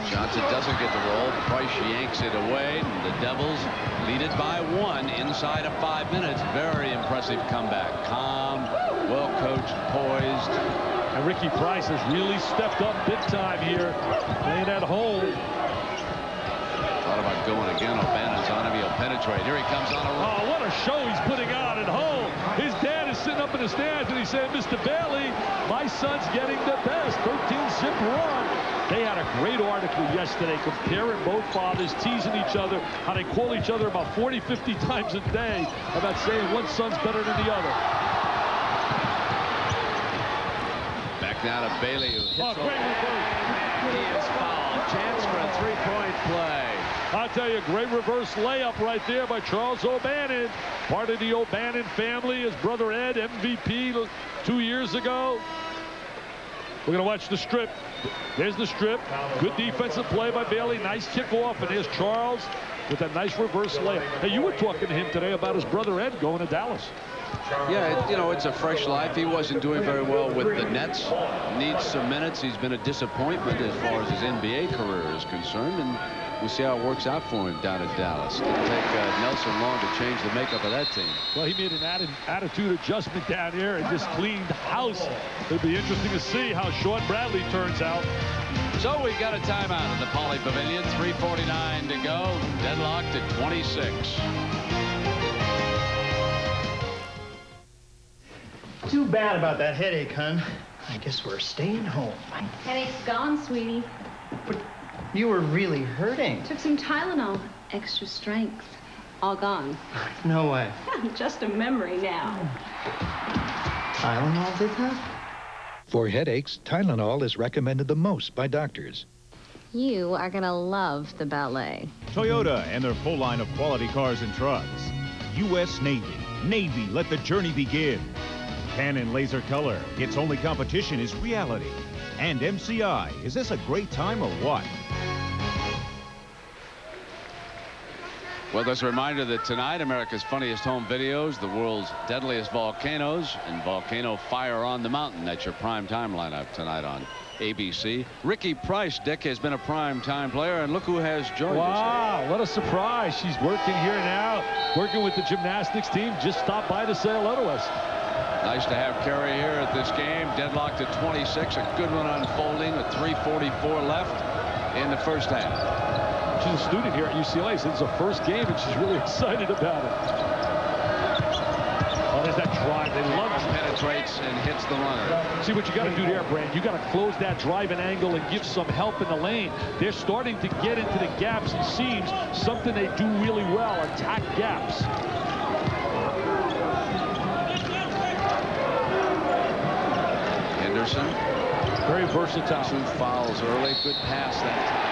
Johnson doesn't get the roll. Price yanks it away, and the Devils lead it by 1 inside of 5 minutes. Very impressive comeback. Calm, well coached, poised. And Ricky Price has really stepped up big time here, playing at home. Thought about going again. O'Bannon's on him. He'll penetrate. Here he comes on a run. Oh, what a show he's putting on at home. His dad is sitting up in the stands, and he said, Mr. Bailey, my son's getting the best. 13-zip run. They had a great article yesterday comparing both fathers, teasing each other, how they call each other about 40, 50 times a day about saying one son's better than the other. Back now to Bailey, who hits He is fouled. Chance for a 3-point play. I'll tell you, great reverse layup right there by Charles O'Bannon. Part of the O'Bannon family. His brother Ed, MVP 2 years ago. We're going to watch the strip. There's the strip. Good defensive play by Bailey. Nice kickoff. And there's Charles with a nice reverse layup. Hey, you were talking to him today about his brother Ed going to Dallas. Yeah, you know, it's a fresh life. He wasn't doing very well with the Nets. Needs some minutes. He's been a disappointment as far as his NBA career is concerned. And we'll see how it works out for him down in Dallas. It'll take Nelson long to change the makeup of that team. Well, he made an attitude adjustment down here and just cleaned house. It'll be interesting to see how Sean Bradley turns out. So we got a timeout in the Poly Pavilion. 3:49 to go. Deadlocked at 26. Too bad about that headache, hon. I guess we're staying home. Headache's gone, sweetie. But you were really hurting. Took some Tylenol. Extra strength. All gone. No way. Just a memory now. Tylenol did that? For headaches, Tylenol is recommended the most by doctors. You are gonna love the ballet. Toyota and their full line of quality cars and trucks. U.S. Navy. Navy, let the journey begin. Canon Laser Color. Its only competition is reality. And MCI. Is this a great time or what? Well, that's a reminder that tonight, America's Funniest Home Videos, the world's deadliest volcanoes, and Volcano Fire on the Mountain. That's your prime time lineup tonight on ABC. Ricky Price, Dick, has been a prime time player, and look who has joined us. Wow, what a surprise. She's working here now, working with the gymnastics team. Just stopped by to say hello to us. Nice to have Carrie here at this game. Deadlocked at 26. A good one unfolding with 3:44 left in the first half. She's a student here at UCLA, so this is her first game, and she's really excited about it. Oh, there's that drive. They love it. Penetrates and hits the runner. See what you got to do there, Brand. You got to close that driving angle and give some help in the lane. They're starting to get into the gaps and seams, something they do really well, attack gaps. Henderson. Very versatile. 2 fouls early. Good pass that time.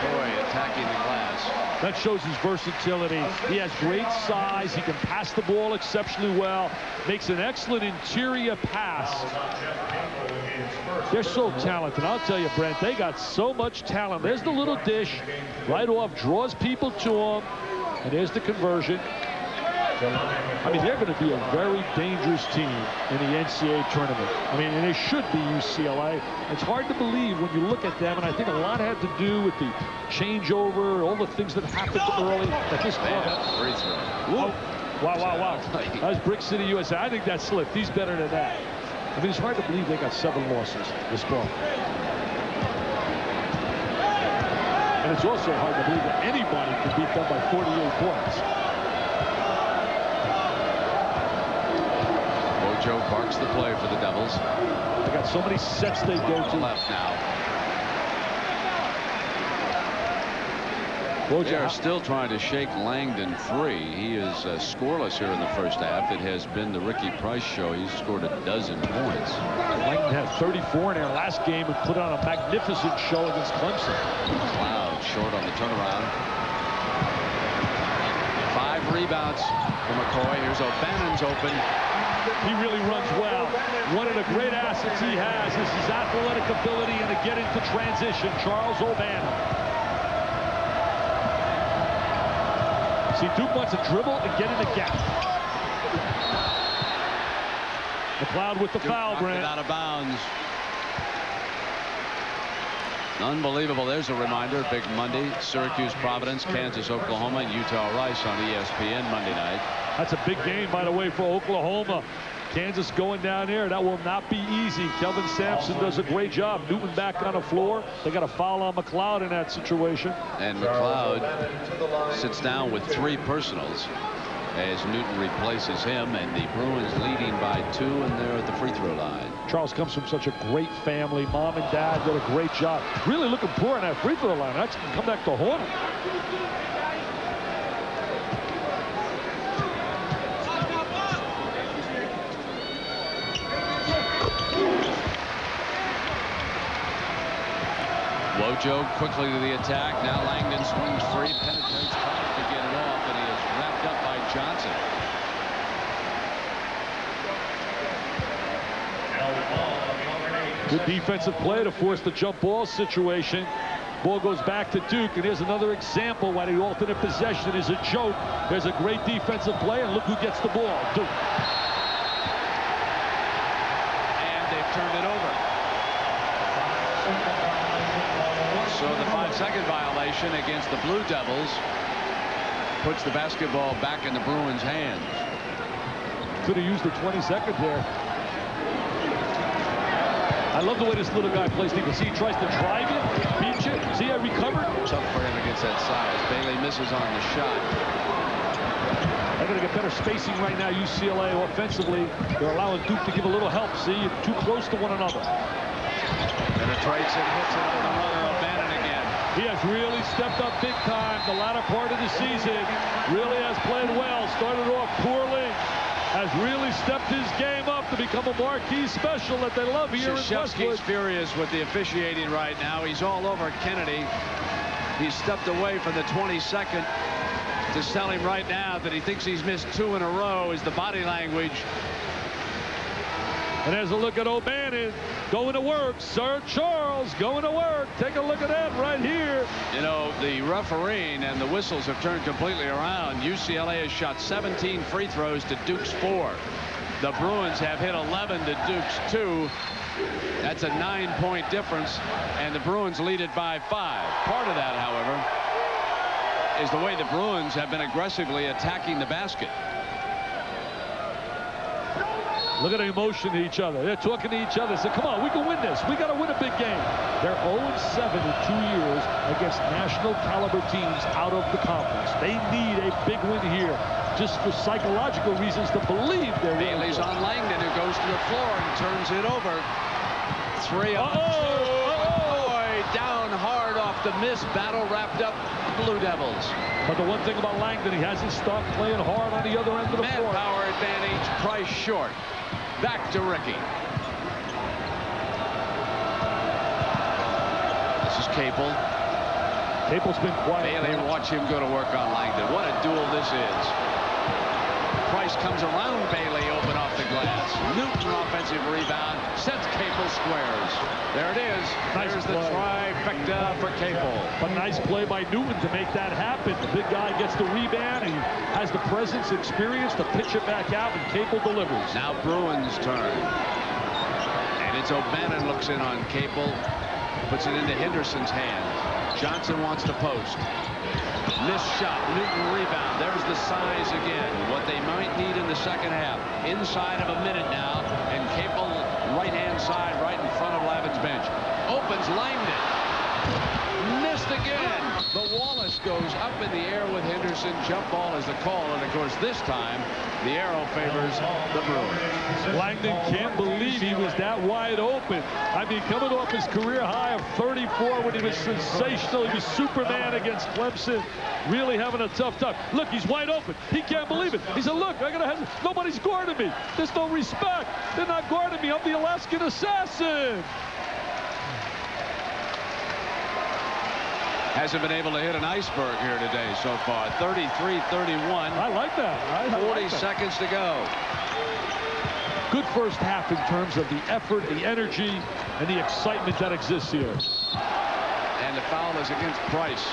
McCoy attacking the glass. That shows his versatility. He has great size. He can pass the ball exceptionally well. Makes an excellent interior pass. They're so talented. I'll tell you, Brent, they got so much talent. There's the little dish. Right off, draws people to them. And there's the conversion. I mean, they're going to be a very dangerous team in the NCAA tournament. I mean, and it should be UCLA. It's hard to believe when you look at them, and I think a lot had to do with the changeover, all the things that happened early at this point. Oh, wow. That was Brick City, USA. I think that slipped. He's better than that. I mean, it's hard to believe they got 7 losses this ball. And it's also hard to believe that anybody can beat them by 48 points. Joe barks the play for the Devils. They got so many sets they go to. Left now. They are still trying to shake Langdon free. He is scoreless here in the first half. It has been the Ricky Price show. He's scored a dozen points. Langdon had 34 in their last game and put on a magnificent show against Clemson. McLeod short on the turnaround. 5 rebounds for McCoy. Here's O'Bannon's open. He really runs well. One of the great assets he has is his athletic ability and to get into transition. Charles O'Bannon. See, Duke wants to dribble and get in the gap. McLeod with the foul, Brent. Out of bounds. Unbelievable. There's a reminder. Big Monday. Syracuse, Providence, Kansas, Oklahoma, and Utah Rice on ESPN Monday night. That's a big game, by the way, for Oklahoma. Kansas going down there. That will not be easy. Kelvin Sampson does a great job. Newton back on the floor. They got a foul on McLeod in that situation. And McLeod sits down with 3 personals as Newton replaces him, and the Bruins leading by 2, and they're at the free throw line. Charles comes from such a great family. Mom and Dad did a great job. Really looking poor on that free throw line. That's going to come back to haunt him. Wojo quickly to the attack. Now Langdon swings free, penetrates, tries to get it off, and he is wrapped up by Johnson. Good defensive play to force the jump ball situation. Ball goes back to Duke, and here's another example why the alternate possession is a joke. There's a great defensive play, and look who gets the ball. Duke. And they've turned it over. So the 5-second violation against the Blue Devils puts the basketball back in the Bruins' hands. Could have used the 20-second there. I love the way this little guy plays defense. See, he tries to drive it, beat you. See, I recovered. Tough for him against that size. Bailey misses on the shot. They're going to get better spacing right now, UCLA offensively. They're allowing Duke to give a little help. See, you're too close to one another. Penetrates and hits it on the runner. O'Bannon again. He has really stepped up big time the latter part of the season. Really has played well. Started off poorly. has really stepped his game up to become a marquee special that they love here in Westwood. Wojciechowski's furious with the officiating right now. He's all over Kennedy. He stepped away from the 22nd to tell him right now that he thinks he's missed 2 in a row is the body language. And there's a look at O'Bannon going to work. Sir Charles going to work. Take a look at that right here. You know, the refereeing and the whistles have turned completely around. UCLA has shot 17 free throws to Duke's 4. The Bruins have hit 11 to Duke's 2. That's a 9-point difference, and the Bruins lead it by 5. Part of that, however, is the way the Bruins have been aggressively attacking the basket. Look at the emotion to each other. They're talking to each other. Say, come on, we can win this. We got to win a big game. They're 0-7 in 2 years against national caliber teams out of the conference. They need a big win here just for psychological reasons to believe they're Bailey's on Langdon, who goes to the floor and turns it over. 3 up. McCoy down hard off the miss. Battle wrapped up Blue Devils. But the one thing about Langdon, he hasn't stopped playing hard on the other end of the floor. Manpower advantage. Price short. Back to Ricky. This is Capel. Capel's been quiet. Bailey, watch him go to work on Langdon. What a duel this is. Price comes around Bailey, open off the glass. Newton offensive rebound. Sets Capel squares. There it is. There's the trifecta for Capel. But nice play by Newton to make that happen. The big guy gets the rebound. He has the presence, experience to pitch it back out, and Capel delivers. Now Bruins' turn. And it's O'Bannon looks in on Capel. Puts it into Henderson's hand. Johnson wants to post. Missed shot. Newton rebound. There's the size again. What they might need in the second half. Inside of a minute now. And Capel, right-hand side, right in front of Lavin's bench. Opens Langdon. Missed again. The Wallace goes up in the air with Henderson. Jump ball is the call. And, of course, this time, the arrow favors the Bruins. Langdon can't believe he was that wide open. I mean, coming off his career high of 34 when he was sensational. He was Superman against Clemson. Really having a tough time. Look, he's wide open. He can't believe it. He said, look, nobody's guarding me. There's no respect. They're not guarding me. I'm the Alaskan assassin. Hasn't been able to hit an iceberg here today so far. 33-31. I like that. 40 seconds to go. Good first half in terms of the effort, the energy, and the excitement that exists here. And the foul is against Price.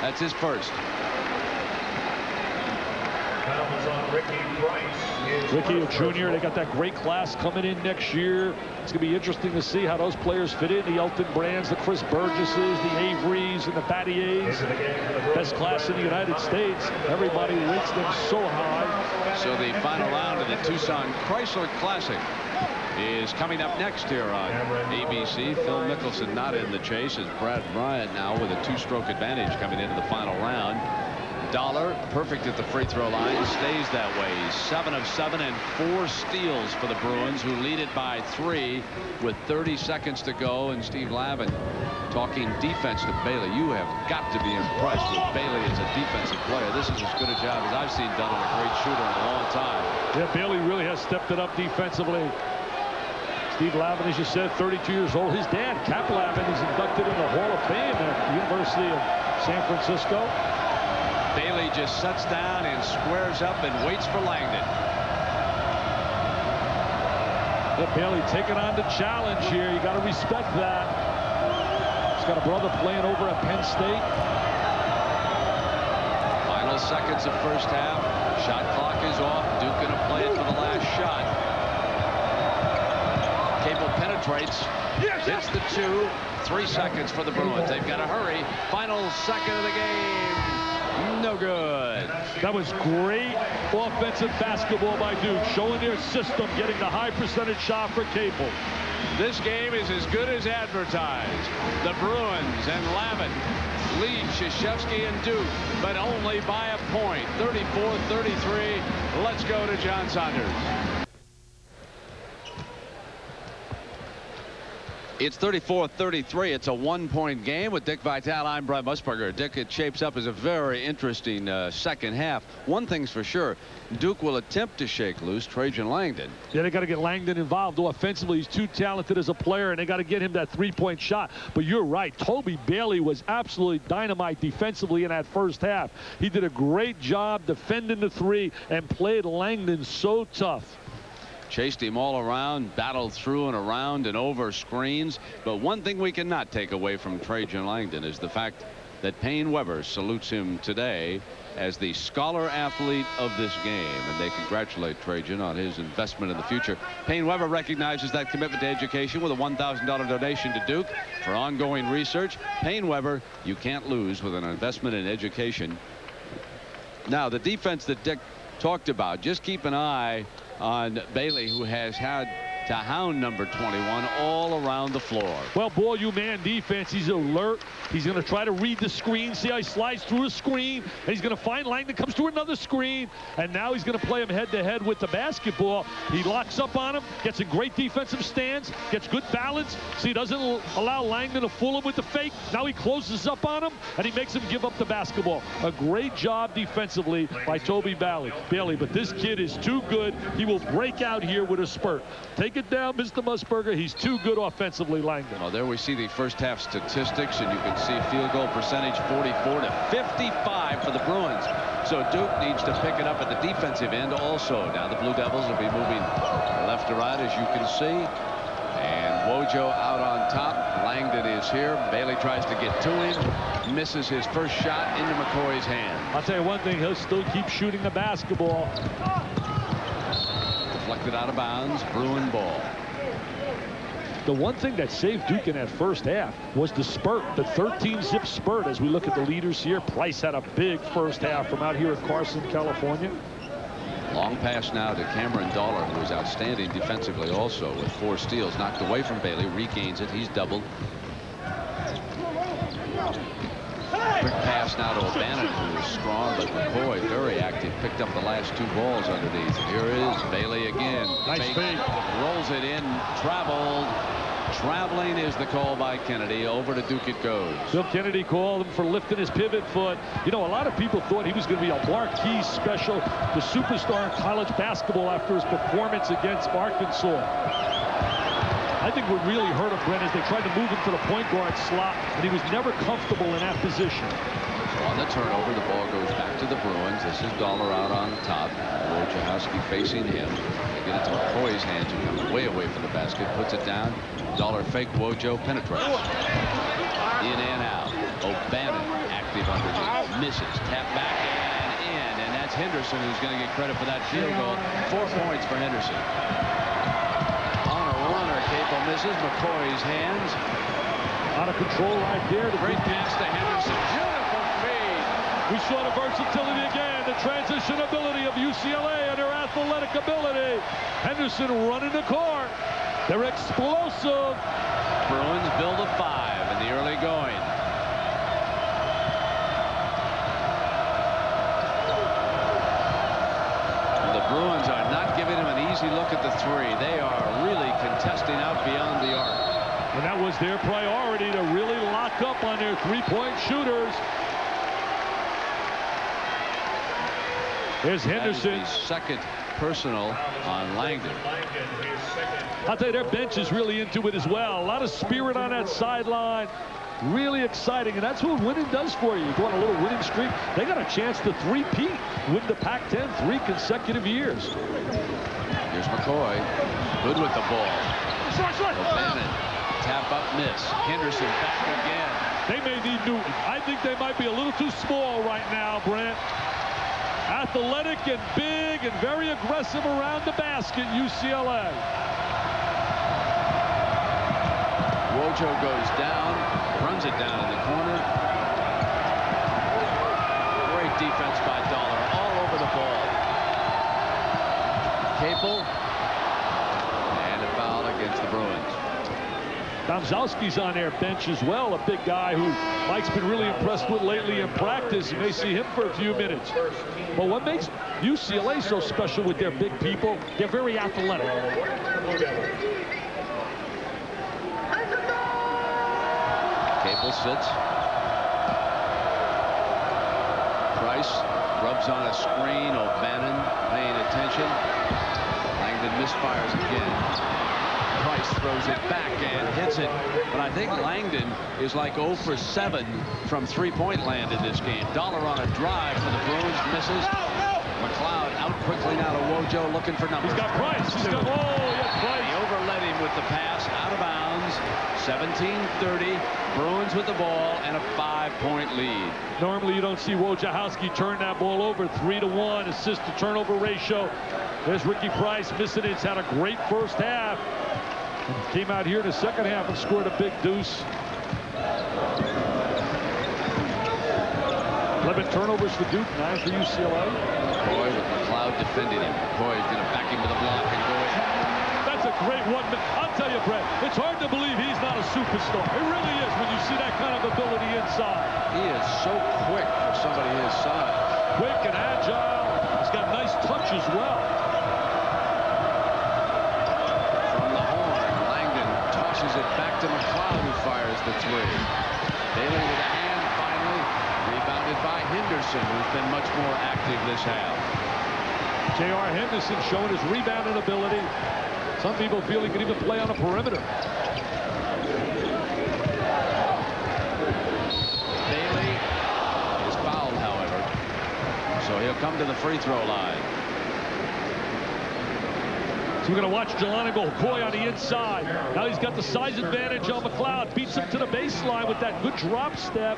That's his first. Foul is on Ricky Price. Ricky, a junior. They got that great class coming in next year. It's going to be interesting to see how those players fit in. The Elton Brands, the Chris Burgesses, the Averys, and the Battiers. Best class in the United States. Everybody rates them so high. So the final round of the Tucson Chrysler Classic is coming up next here on ABC. Phil Mickelson not in the chase as Brad Bryant now with a 2-stroke advantage coming into the final round. Dollar perfect at the free throw line, stays that way. 7 of 7 and 4 steals for the Bruins, who lead it by 3 with 30 seconds to go. And Steve Lavin talking defense to Bailey. You have got to be impressed with Bailey as a defensive player. This is as good a job as I've seen done on a great shooter in a long time. Yeah, Bailey really has stepped it up defensively. Steve Lavin, as you said, 32 years old. His dad, Capel, is inducted in the Hall of Fame at the University of San Francisco. Bailey just sets down and squares up and waits for Langdon. Yeah, Bailey taking on the challenge here. You got to respect that. He's got a brother playing over at Penn State. Final seconds of first half. Shot clock is off. Duke going to play it for the last shot. Capel penetrates. Hits the 2. 3 seconds for the Bruins. They've got to hurry. Final second of the game. No good. That was great offensive basketball by Duke, showing their system, getting the high percentage shot for Capel. This game is as good as advertised. The Bruins and Lavin lead Wojciechowski and Duke, but only by a point. 34-33. Let's go to John Saunders. It's 34-33. It's a one-point game with Dick Vitale. I'm Brent Musburger. Dick, it shapes up as a very interesting second half. One thing's for sure, Duke will attempt to shake loose Trajan Langdon. Yeah, they got to get Langdon involved. Offensively, he's too talented as a player, and they got to get him that three-point shot. But you're right. Toby Bailey was absolutely dynamite defensively in that first half. He did a great job defending the three and played Langdon so tough. Chased him all around, battled through and around and over screens. But one thing we cannot take away from Trajan Langdon is the fact that Payne Weber salutes him today as the scholar athlete of this game. And they congratulate Trajan on his investment in the future. Payne Weber recognizes that commitment to education with a $1,000 donation to Duke for ongoing research. Payne Weber, you can't lose with an investment in education. Now, the defense that Dick talked about, just keep an eye on Bailey, who has had to hound number 21 all around the floor. Well, boy, you man defense. He's alert. He's going to try to read the screen. See how he slides through a screen. And he's going to find Langdon, comes through another screen. And now he's going to play him head-to-head with the basketball. He locks up on him, gets a great defensive stance, gets good balance. See, he doesn't allow Langdon to fool him with the fake. Now he closes up on him, and he makes him give up the basketball. A great job defensively by Toby Bailey. But this kid is too good. He will break out here with a spurt. Take it down, Mr. Musburger. He's too good offensively, Langdon. Well, there we see the first half statistics, and you can see field goal percentage 44-55 for the Bruins. So Duke needs to pick it up at the defensive end also. Now the Blue Devils will be moving left to right, as you can see. And Wojo out on top. Langdon is here. Bailey tries to get to him. Misses his first shot into McCoy's hand. I'll tell you one thing, he'll still keep shooting the basketball. Deflected out of bounds. Bruin ball. The one thing that saved Duke in that first half was the spurt, the 13-zip spurt. As we look at the leaders here, Price had a big first half from out here at Carson, California. Long pass now to Cameron Dollar, who is outstanding defensively also with 4 steals. Knocked away from Bailey, regains it. He's doubled. Quick pass now to O'Bannon, who is strong, but McCoy very active. Picked up the last 2 balls underneath. Here is Bailey again. Nice fake. Rolls it in, traveled. Traveling is the call by Kennedy. Over to Duke it goes. Bill Kennedy called him for lifting his pivot foot. You know, a lot of people thought he was going to be a marquee special, the superstar in college basketball after his performance against Arkansas. I think what really hurt him, Brent, is they tried to move him to the point guard slot, and he was never comfortable in that position. So on the turnover, the ball goes back to the Bruins. This is Dollar out on top. Wojciechowski facing him. They get it to McCoy's hands, who comes way away from the basket, puts it down. Dollar fake, Wojo penetrates. In and out. O'Bannon active underneath. Misses. Tap back and in. And that's Henderson who's going to get credit for that field goal. 4 points for Henderson. On a runner, Capel misses. McCoy's hands. Out of control right there. The great pass to Henderson. Beautiful feed. We saw the versatility again, the transition ability of UCLA and their athletic ability. Henderson running the court. They're explosive. Bruins build a 5 in the early going. The Bruins are not giving him an easy look at the 3. They are really contesting out beyond the arc. And that was their priority, to really lock up on their 3-point shooters. There's Henderson. That is the second personal on Langdon. I'll tell you, their bench is really into it as well. A lot of spirit on that sideline. Really exciting, and that's what winning does for you. You go on a little winning streak. They got a chance to three-peat, win the Pac-10 3 consecutive years. Here's McCoy. Good with the ball. O'Bannon. Tap up, miss. Henderson back again. They may need Newton. I think they might be a little too small right now, Brent. Athletic and big and very aggressive around the basket, UCLA. Wojo goes down, runs it down in the corner. Great defense by Dollar, all over the ball. Capel, and a foul against the Bruins. Domzowski's on their bench as well, a big guy who Mike's been really impressed with lately in practice. You may see him for a few minutes. But what makes UCLA so special with their big people, they're very athletic. sits. Price rubs on a screen. O'Bannon paying attention. Langdon misfires again. Price throws it back and hits it. But I think Langdon is like 0 for 7 from three-point land in this game. Dollar on a drive for the Bruins, misses. McLeod out quickly now to Wojo, looking for numbers. He's got Price. He's got, Price. He overled him with the pass, out of bounds. 17-30. Bruins with the ball and a 5-point lead. Normally you don't see Wojciechowski turn that ball over. 3-to-1 assist to turnover ratio. There's Ricky Price missing it. He's had a great first half. And came out here in the second half and scored a big deuce. 11 turnovers for Duke, 9 for UCLA. McCoy with McLeod defending him. McCoy is going to back him with a block and go in. That's a great one. I'll tell you, Brett, it's hard to believe he's not a superstar. It really is when you see that kind of ability inside. He is so quick for somebody his size. Quick and agile. He's got nice touch as well. From the horn, Langdon tosses it back to McLeod, who fires the three. Bailey with a hand, finally. Rebounded by Henderson, who's been much more active this half. J.R. Henderson showing his rebounding ability. Some people feel he can even play on a perimeter. Bailey is fouled, however, so he'll come to the free throw line. So we're going to watch Jelani McCoy on the inside. Now he's got the size advantage on McLeod. Beats him to the baseline with that good drop step.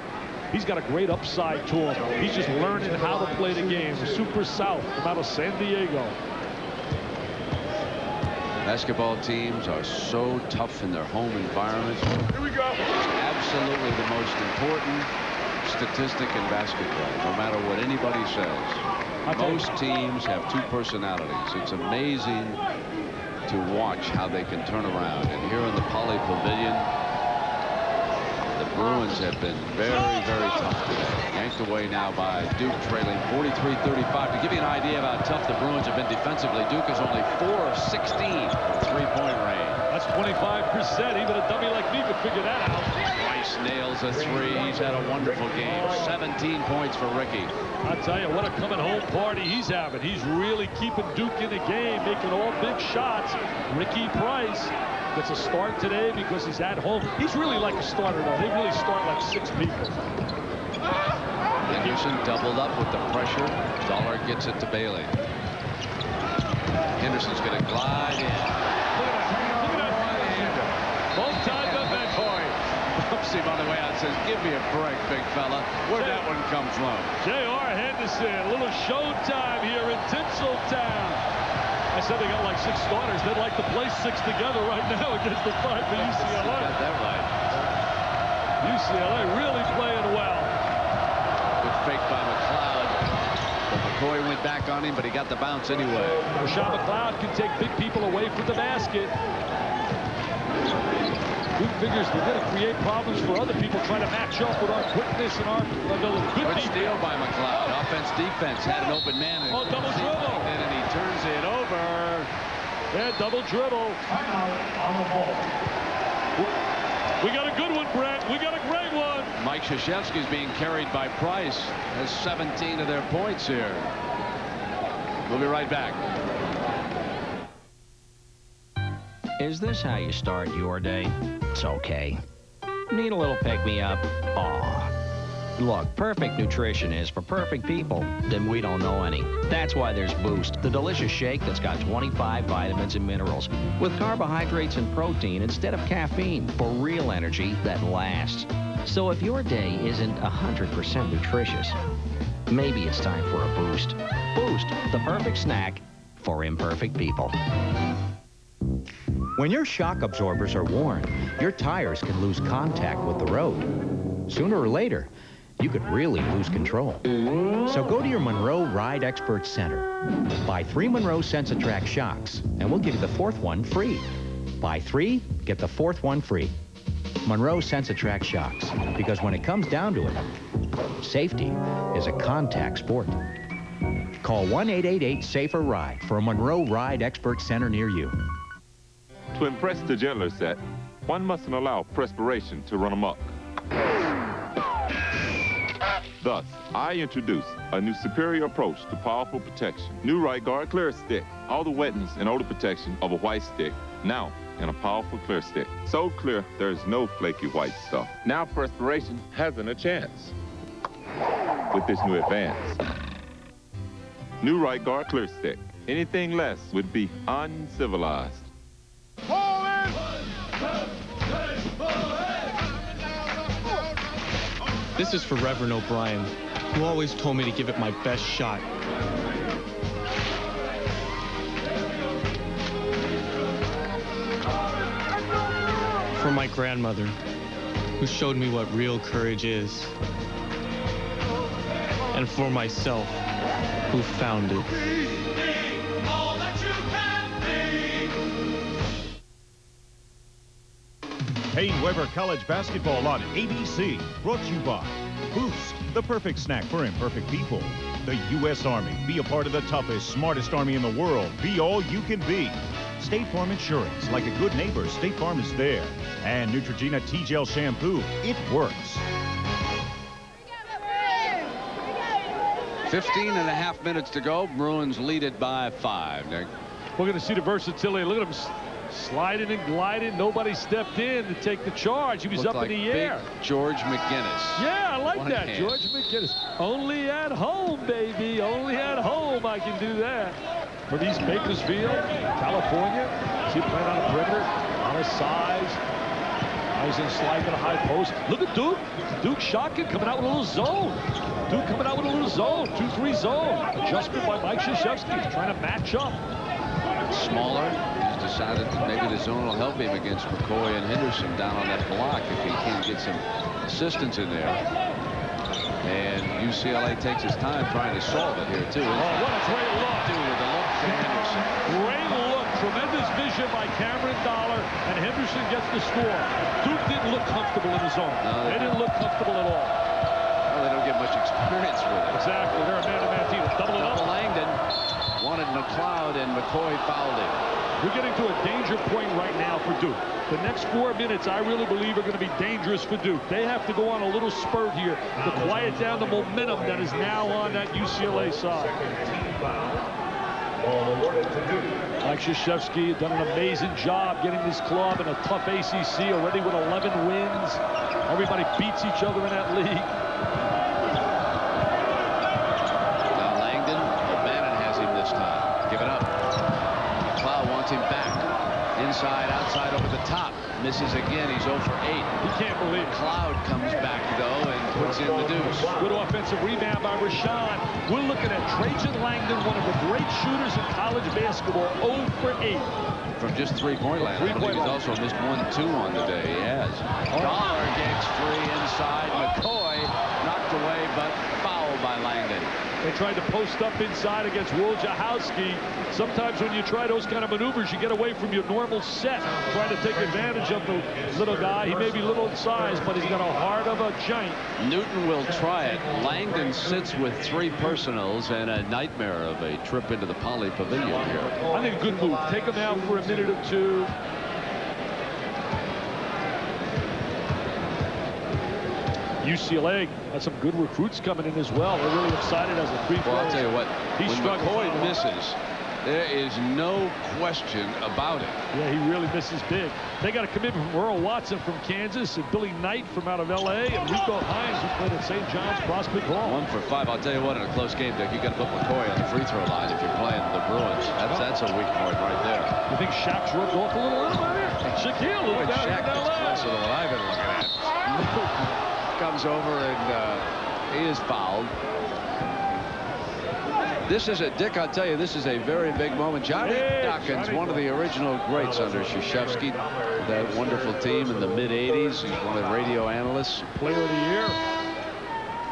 He's got a great upside to him. He's just learning how to play the game. Super South from out of San Diego. Basketball teams are so tough in their home environments. Here we go. It's absolutely the most important statistic in basketball, no matter what anybody says. Most teams have two personalities. It's amazing to watch how they can turn around. And here in the Poly Pavilion, the Bruins have been very, very tough today. Yanked away now by Duke, trailing 43-35. To give you an idea of how tough the Bruins have been defensively, Duke is only 4 of 16 from three-point range. That's 25%. Even a dummy like me could figure that out. Price nails a three. He's had a wonderful game. 17 points for Ricky. I'll tell you, what a coming home party he's having. He's really keeping Duke in the game, making all big shots. Ricky Price gets a start today because he's at home. He's really like a starter, though. They really start like 6 people. Henderson doubled up with the pressure. Dollar gets it to Bailey. Henderson's going to glide in. Look at that. Both times up McCoy. Bumps him on the way out, says, give me a break, big fella. Where'd that one come from? J.R. Henderson, a little showtime here in Tinseltown. I said they got like 6 starters. They'd like to play 6 together right now against the 5 for UCLA. Got that right. UCLA really playing well. Good fake by McLeod. But McCoy went back on him, but he got the bounce anyway. Roshown McLeod can take big people away from the basket. Duke figures they're going to create problems for other people trying to match up with our quickness and our good steal by McLeod. Offense, defense had an open man. And double dribble. And he turns it over. Yeah, double dribble. We got a good one, Brett. We got a great one. Mike Krzyzewski is being carried by Price. Has 17 of their points here. We'll be right back. Is this how you start your day? It's okay. Need a little pick-me-up? Aw. Look, perfect nutrition is for perfect people. Then we don't know any. That's why there's Boost, the delicious shake that's got 25 vitamins and minerals with carbohydrates and protein instead of caffeine for real energy that lasts. So if your day isn't 100% nutritious, maybe it's time for a Boost. Boost, the perfect snack for imperfect people. When your shock absorbers are worn, your tires can lose contact with the road. Sooner or later, you could really lose control. So go to your Monroe Ride Expert Center. Buy 3 Monroe Sensatrack shocks, and we'll give you the 4th one free. Buy 3, get the 4th one free. Monroe Sensatrack shocks, because when it comes down to it, safety is a contact sport. Call 1-888-SAFER-RIDE for a Monroe Ride Expert Center near you. To impress the gentler set, one mustn't allow perspiration to run amok. Thus, I introduce a new superior approach to powerful protection. New Right Guard Clear Stick. All the wetness and odor protection of a white stick, now in a powerful clear stick. So clear, there's no flaky white stuff. Now perspiration hasn't a chance with this new advance. New Right Guard Clear Stick. Anything less would be uncivilized. This is for Reverend O'Brien, who always told me to give it my best shot. For my grandmother, who showed me what real courage is. And for myself, who found it. Payne-Weber College Basketball on ABC. Brought to you by Boost, the perfect snack for imperfect people. The U.S. Army. Be a part of the toughest, smartest Army in the world. Be all you can be. State Farm Insurance. Like a good neighbor, State Farm is there. And Neutrogena T-Gel Shampoo. It works. 15.5 minutes to go. Bruins lead it by 5, Nick. We're going to see the versatility. Look at him sliding and gliding. Nobody stepped in to take the charge. He was Looked up like in the air. Big George McGinnis. Yeah, I like One that. hand. George McGinnis. Only at home, baby. Only at home I can do that. But East Bakersfield, California. See him playing on the perimeter. A lot of size. He's in slide to the high post. Look at Duke. Duke shotgun coming out with a little zone. Duke coming out with a little zone. 2-3 zone. Adjustment by Wojciechowski. He's trying to match up. Smaller. He's decided that maybe the zone will help him against McCoy and Henderson down on that block if he can't get some assistance in there. And UCLA takes his time trying to solve it here, too. Oh, what a great look. Dude, with the look for Henderson. Great look. Tremendous vision by Cameron Dollar, and Henderson gets the score. Duke didn't look comfortable in the zone. No, they didn't look comfortable at all. Well, they don't get much experience with it. Exactly. They're a man-to-man team. Double it up. Langdon wanted McLeod, and McCoy fouled him. We're getting to a danger point right now for Duke. The next 4 minutes, I really believe, are going to be dangerous for Duke. They have to go on a little spurt here to quiet down the momentum that is now on that UCLA side. Wojciechowski has done an amazing job getting this club in a tough ACC, already with 11 wins. Everybody beats each other in that league. Now Langdon, O'Bannon has him this time. Give it up. McLeod wants him back. Inside, outside, over the top. Misses again. He's 0 for 8. He can't believe it. McLeod comes back, though, and puts in the deuce. Good offensive rebound by Roshown. We're looking at Trajan Langdon, one of the great shooters in college basketball, 0 for 8. From just three-point land. I believe he's also missed 1-2 on the day. He has. Dollar gets free inside. McCoy knocked away, but fouled by Langdon. They tried to post up inside against Wojciechowski. Sometimes when you try those kind of maneuvers, you get away from your normal set, trying to take advantage of the little guy. He may be little in size, but he's got a heart of a giant. Newton will try it. Langdon sits with 3 personals and a nightmare of a trip into the Poly Pavilion here. I think a good move. Take him out for a minute or two. UCLA has some good recruits coming in as well. They're really excited as a free throw. Well, I'll tell you what, when McCoy misses, there is no question about it. Yeah, he really misses big. They got a commitment from Earl Watson from Kansas, and Billy Knight from out of L.A., and Rico Hines, who played at St. John's Prospect Hall. 1 for 5. I'll tell you what, in a close game, Dick, you got to put McCoy on the free throw line if you're playing the Bruins. That's a weak point right there. You think Shaq's rubbed off a little out there? Shaquille, Boy, Shaq gets closer than what I've been looking at. Comes over and he is fouled. This is a, Dick, I'll tell you, this is a very big moment. Johnny Dawkins, one of the original greats under Krzyzewski, that wonderful team in the mid-'80s. He's one of the radio analysts. Player of the year.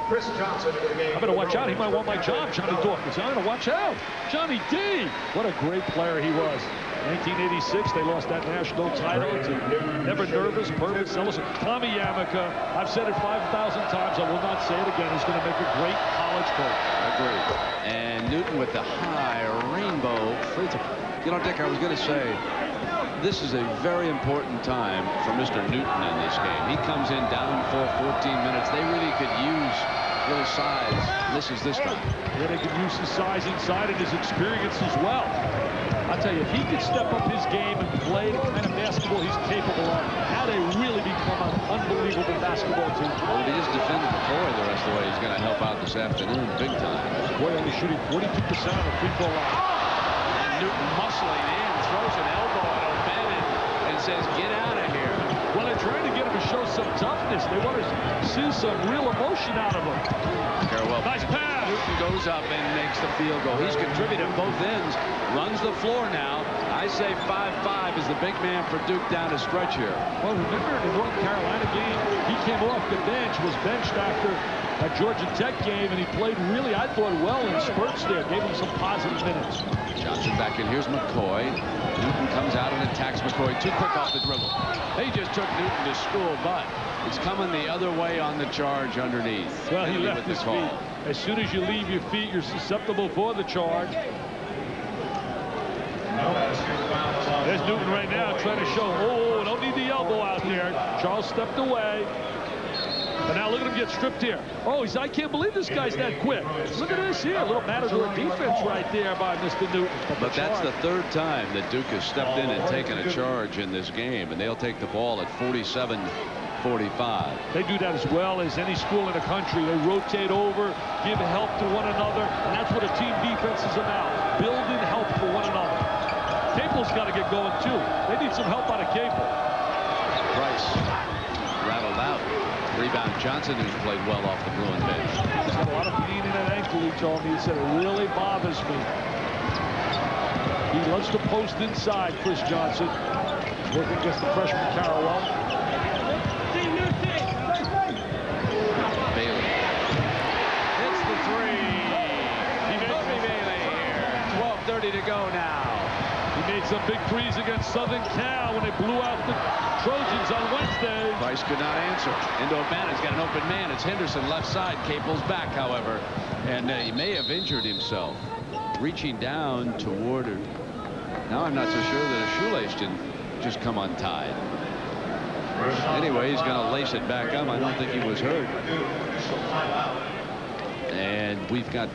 Chris Johnson for the game. I better watch out. He might want my job, Johnny Dawkins. I'm going to watch out. Johnny D. What a great player he was. 1986, they lost that national title to Never Nervous, Purvis, Ellison. Tommy Yamaka, I've said it 5,000 times. I will not say it again. He's going to make a great college coach. Agreed. And Newton with the high rainbow free throw. You know, Dick, I was going to say, this is a very important time for Mr. Newton in this game. He comes in down for 14 minutes. They really could use little size. Misses this time. Yeah, they can use his size inside and his experience as well. I'll tell you, if he could step up his game and play the kind of basketball he's capable of, how they really become an unbelievable basketball team. Well, if he just defends McCoy the rest of the way, he's going to help out this afternoon big time. McCoy only shooting 42% on the free throw line. And Newton muscling in, throws an elbow at O'Bannon and says, get out of here. Well, they're trying to get him to show some toughness. They want to see some real emotion out of him. Well, nice pass. Newton goes up and makes the field goal. He's contributed both ends. Runs the floor now. I say 5'5" is the big man for Duke down the stretch here. Well, remember in the North Carolina game, he came off the bench, was benched after a Georgia Tech game, and he played really, I thought, well in spurts there. Gave him some positive minutes. Johnson back in. Here's McCoy. Newton comes out and attacks McCoy. Too quick off the dribble. They just took Newton to school, but it's coming the other way on the charge underneath. Well, he left his feet. As soon as you leave your feet, you're susceptible for the charge. There's Newton right now trying to show, oh, don't need the elbow out there. Charles stepped away. But now look at him get stripped here. Oh, I can't believe this guy's that quick. Look at this here. A little matador defense right there by Mr. Newton. But that's the third time that Duke has stepped in and taken a charge in this game, and they'll take the ball at 47-45. They do that as well as any school in the country. They rotate over, give help to one another, and that's what a team defense is about. Building help for one another. Capel's got to get going, too. They need some help out of Capel. Price rattled out. Rebound Johnson, who's played well off the Bruin bench. He's got a lot of pain in that ankle, he told me. He said, it really bothers me. He loves to post inside, Chris Johnson. Working against the freshman Carrawell. Bailey. Hits the three. He made Bailey here. 12:30 to go now. He made some big threes against Southern Cal when they blew out the Trojans on Wednesday. Price could not answer. Into O'Bannon's got an open man. It's Henderson left side. Capel's back, however. And he may have injured himself. Reaching down toward her. Now I'm not so sure that a shoelace didn't just come untied. Anyway, he's going to lace it back up. I don't think he was hurt. And we've got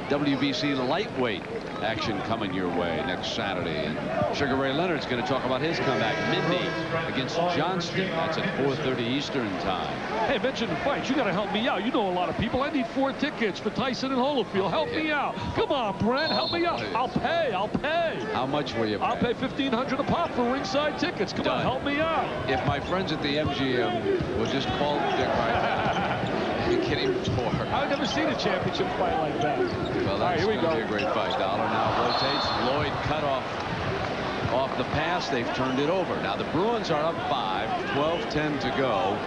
WBC lightweight action coming your way next Saturday. And Sugar Ray Leonard's going to talk about his comeback. Mindy against Johnston. That's at 4:30 Eastern time. Hey, mention the fights. You got to help me out. You know a lot of people. I need 4 tickets for Tyson and Holyfield. Help me out. Come on, Brent. Help me out. I'll pay. I'll pay. How much will you pay? I'll pay $1,500 a pop for ringside tickets. Come on, help me out. If my friends at the MGM would just call Dick right now. Get him for. I've never seen a championship fight like that. Well, that's going to be a great fight. Dollar now rotates. Lloyd cut off the pass. They've turned it over. Now the Bruins are up 5. 12-10 to go.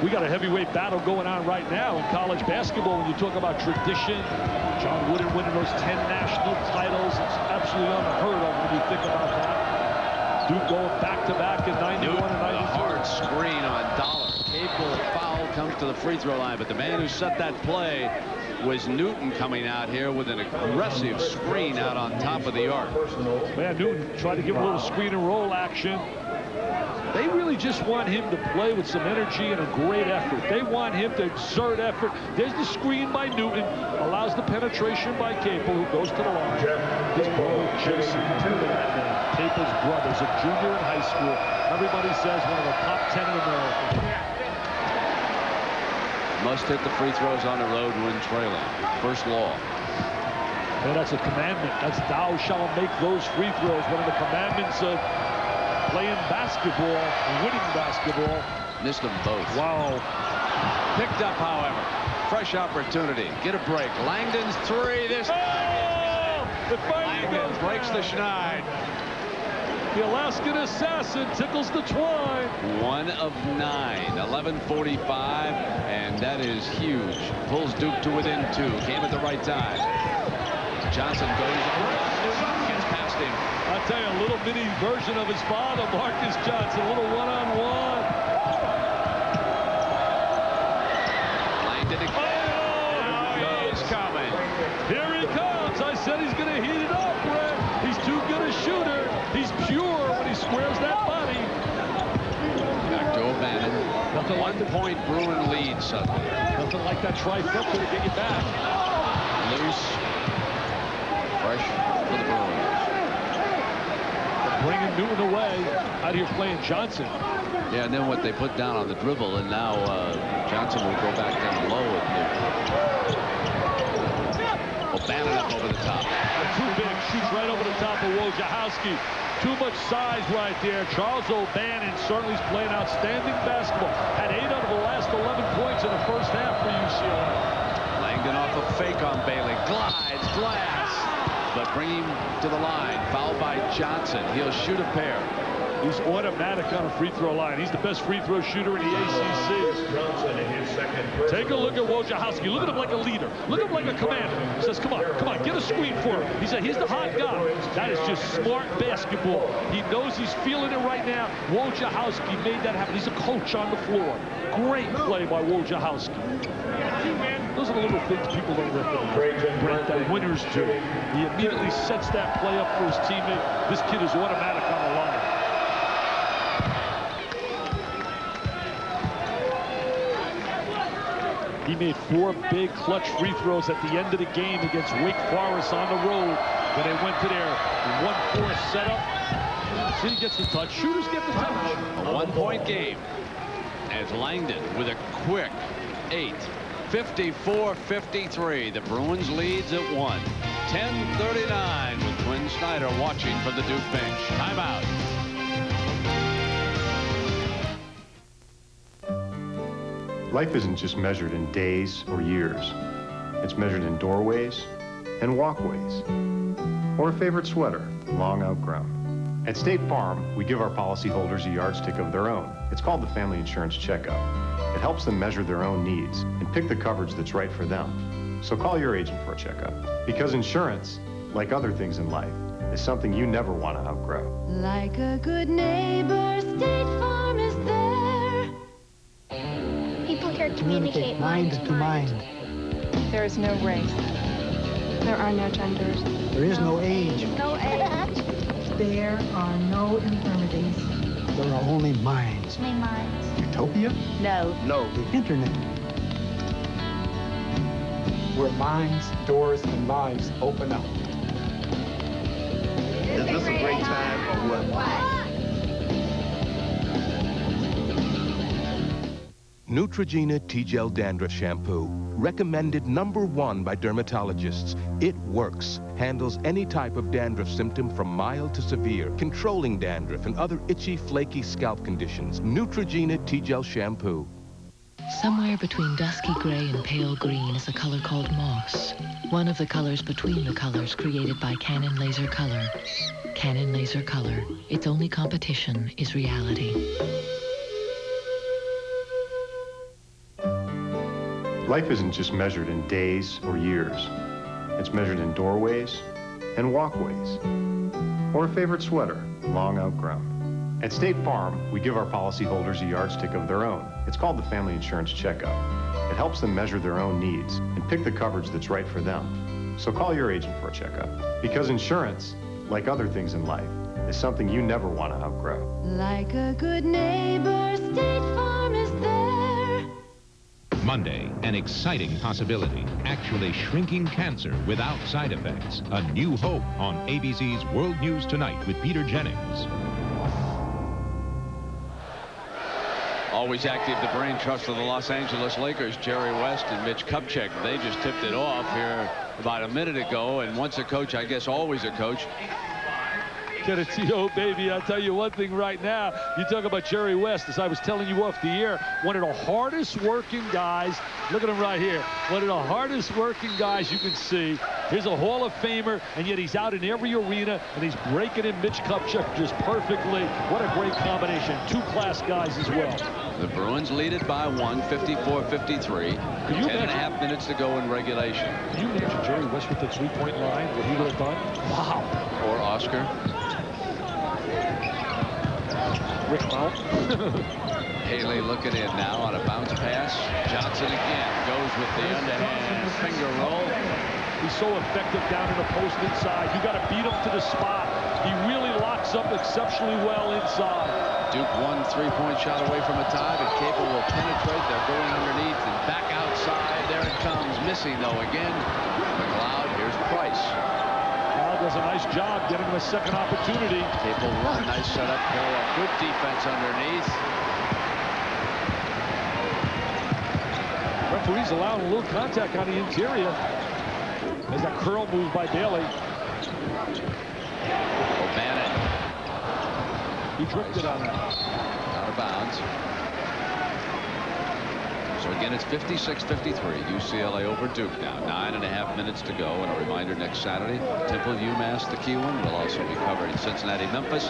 We got a heavyweight battle going on right now in college basketball. When you talk about tradition, John Wooden winning those 10 national titles, it's absolutely unheard of when you think about that. Duke going back-to-back in 91 and 92. A hard screen on Dollar. Capel foul comes to the free throw line, but the man who set that play was Newton coming out here with an aggressive screen out on top of the arc. Man, Newton tried to give him a little screen and roll action. They really just want him to play with some energy and a great effort. They want him to exert effort. There's the screen by Newton, allows the penetration by Capel, who goes to the line. His brother, Jason, Capel's brother, is a junior in high school. Everybody says one of the top 10 in America. Must hit the free throws on the road when trailing. First law. Yeah, that's a commandment. That's thou shalt make those free throws. One of the commandments of playing basketball, winning basketball. Missed them both. Wow. Picked up, however. Fresh opportunity. Get a break. Langdon's three. This Langdon breaks the schneid. The Alaskan assassin tickles the twine. 1 of 9. 11:45, and that is huge. Pulls Duke to within 2. Came at the right time. Johnson goes around. Gets past him. I'll tell you, a little mini version of his father, Marcus Johnson. A little one-on-one. Langdon again. Oh, he's coming. Here he comes. I said he's going to heat it up, Brett. He's too good a shooter. He's pure when he squares that body. Back to O'Bannon. 1-point Bruin lead suddenly. Nothing like that trifecta to get you back. Loose. Fresh for the Bruins. Bringing Newton away. Out here playing Johnson. Yeah, and then what they put down on the dribble, and now Johnson will go back down low with Newton. O'Bannon up over the top. Too big. Shoots right over the top of Wojciechowski. Too much size right there. Charles O'Bannon certainly is playing outstanding basketball. Had 8 out of the last 11 points in the first half for UCLA. Langdon off a fake on Bailey. Glides, glass. But bring him to the line. Fouled by Johnson. He'll shoot a pair. He's automatic on a free throw line. He's the best free throw shooter in the ACC. Take a look at Wojciechowski. Look at him like a leader. Look at him like a commander. He says, come on, get a screen for him. He said, he's the hot guy. That is just smart basketball. He knows he's feeling it right now. Wojciechowski made that happen. He's a coach on the floor. Great play by Wojciechowski. Those are the little things people don't recognize. That winners do. He immediately sets that play up for his teammate. This kid is automatic on the line. He made 4 big clutch free throws at the end of the game against Wake Forest on the road when they went to their 1-4 setup. See, he gets the touch. Shooters get the touch. A 1-point game as Langdon with a quick 8. 54-53. The Bruins leads at 1. 10:39 with Quinn Snyder watching from the Duke bench. Timeout. Life isn't just measured in days or years. It's measured in doorways and walkways. Or a favorite sweater, long outgrown. At State Farm, we give our policyholders a yardstick of their own. It's called the Family Insurance Checkup. It helps them measure their own needs and pick the coverage that's right for them. So call your agent for a checkup. Because insurance, like other things in life, is something you never want to outgrow. Like a good neighbor, State Farm is there. People here communicate mind to mind. There is no race. There are no genders. There is no age. No age. There are no infirmities. There are only minds. Only minds. Utopia? No. No. The internet. Where minds, doors, and lives open up. Is this a great time or what? Neutrogena T-Gel Dandruff Shampoo. Recommended #1 by dermatologists. It works. Handles any type of dandruff symptom from mild to severe, controlling dandruff and other itchy, flaky scalp conditions. Neutrogena T-Gel Shampoo. Somewhere between dusky gray and pale green is a color called moss. One of the colors between the colors created by Canon Laser Color. Canon Laser Color. Its only competition is reality. Life isn't just measured in days or years. It's measured in doorways and walkways. Or a favorite sweater, long outgrown. At State Farm, we give our policyholders a yardstick of their own. It's called the Family Insurance Checkup. It helps them measure their own needs and pick the coverage that's right for them. So call your agent for a checkup. Because insurance, like other things in life, is something you never want to outgrow. Like a good neighbor, State Farm is there. Monday, an exciting possibility. Actually shrinking cancer without side effects. A new hope on ABC's World News Tonight with Peter Jennings. Always active, the brain trust of the Los Angeles Lakers, Jerry West and Mitch Kupchak. They just tipped it off here about a minute ago. And once a coach, I guess always a coach. Get a T.O., baby. I'll tell you one thing right now. You talk about Jerry West, as I was telling you off the air, one of the hardest working guys. Look at him right here. One of the hardest working guys you can see. Here's a Hall of Famer, and yet he's out in every arena, and he's breaking in Mitch Kupchak just perfectly. What a great combination. 2 class guys as well. The Bruins lead it by 1, 54-53. 10.5 minutes to go in regulation. Can you imagine Jerry West with the 3-point line, what he would have done? Wow. Or Oscar. Rick Mount. Haley looking in now on a bounce pass. Johnson again goes with the underhand finger roll. He's so effective down in the post inside. You got to beat him to the spot. He really locks up exceptionally well inside. Duke 1 3-point shot away from a tie, but Capel will penetrate. They're going underneath and back outside. There it comes. Missing, though, again. McLeod. Here's Price. McLeod does a nice job getting him a second opportunity. Capel, a nice setup. Good defense underneath. Referee's allowing a little contact on the interior. There's that curl move by Bailey. O'Bannon. He drifted on that. Out of bounds. So again, it's 56-53. UCLA over Duke now. 9.5 minutes to go. And a reminder, next Saturday, Temple, UMass, the key one. We'll also be covering Cincinnati, Memphis,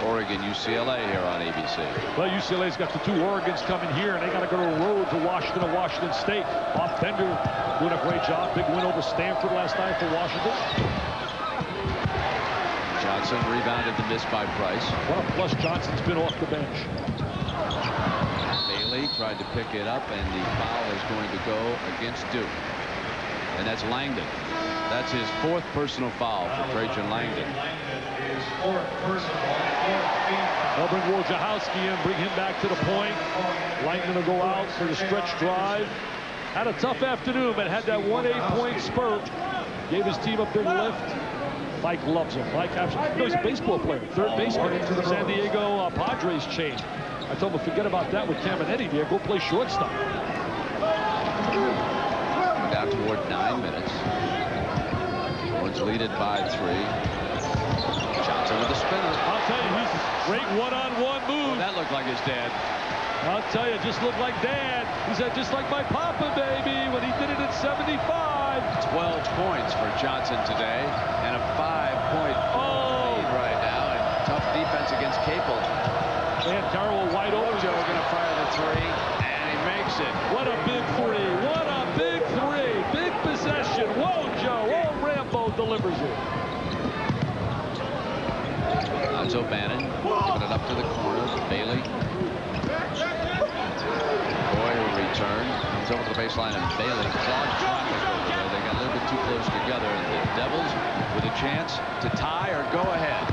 Oregon, UCLA here on ABC. Well, UCLA's got the two Oregons coming here, and they got to go to the road to Washington and Washington State. Off Bender doing a great job. Big win over Stanford last night for Washington. Johnson rebounded the miss by Price. What a plus Johnson's been off the bench. Bailey tried to pick it up, and the foul is going to go against Duke. And that's Langdon. That's his 4th personal foul for Trajan Langdon. They'll bring Wojciechowski in, bring him back to the point. Langdon will go out for the stretch drive. Had a tough afternoon, but had that 1 8-point spurt. Gave his team a big lift. Mike loves him. Mike, he's a baseball player, third baseman into the San Diego Padres chain. I told him, forget about that with Caminetti there. Go play shortstop. Down toward 9 minutes. One's leaded by 3. Johnson with the spinner. I'll tell you, he's a great one-on-one move. That looked like his dad. I'll tell you, just looked like Dad. He said, just like my papa, baby, when he did it at 75. 12 points for Johnson today, and a 5-point lead right now. And tough defense against Capel. And Carroll wide open. Wojo going to fire the 3, and he makes it. What a big 3. What a big 3. Big possession. Wojo. Oh, Rambo delivers it. That's O'Bannon. Giving it up to the corner. Bailey. McCoy will return. Comes over to the baseline, and Bailey clogged traffic over there. They got a little bit too close together, and the Devils with a chance to tie or go ahead.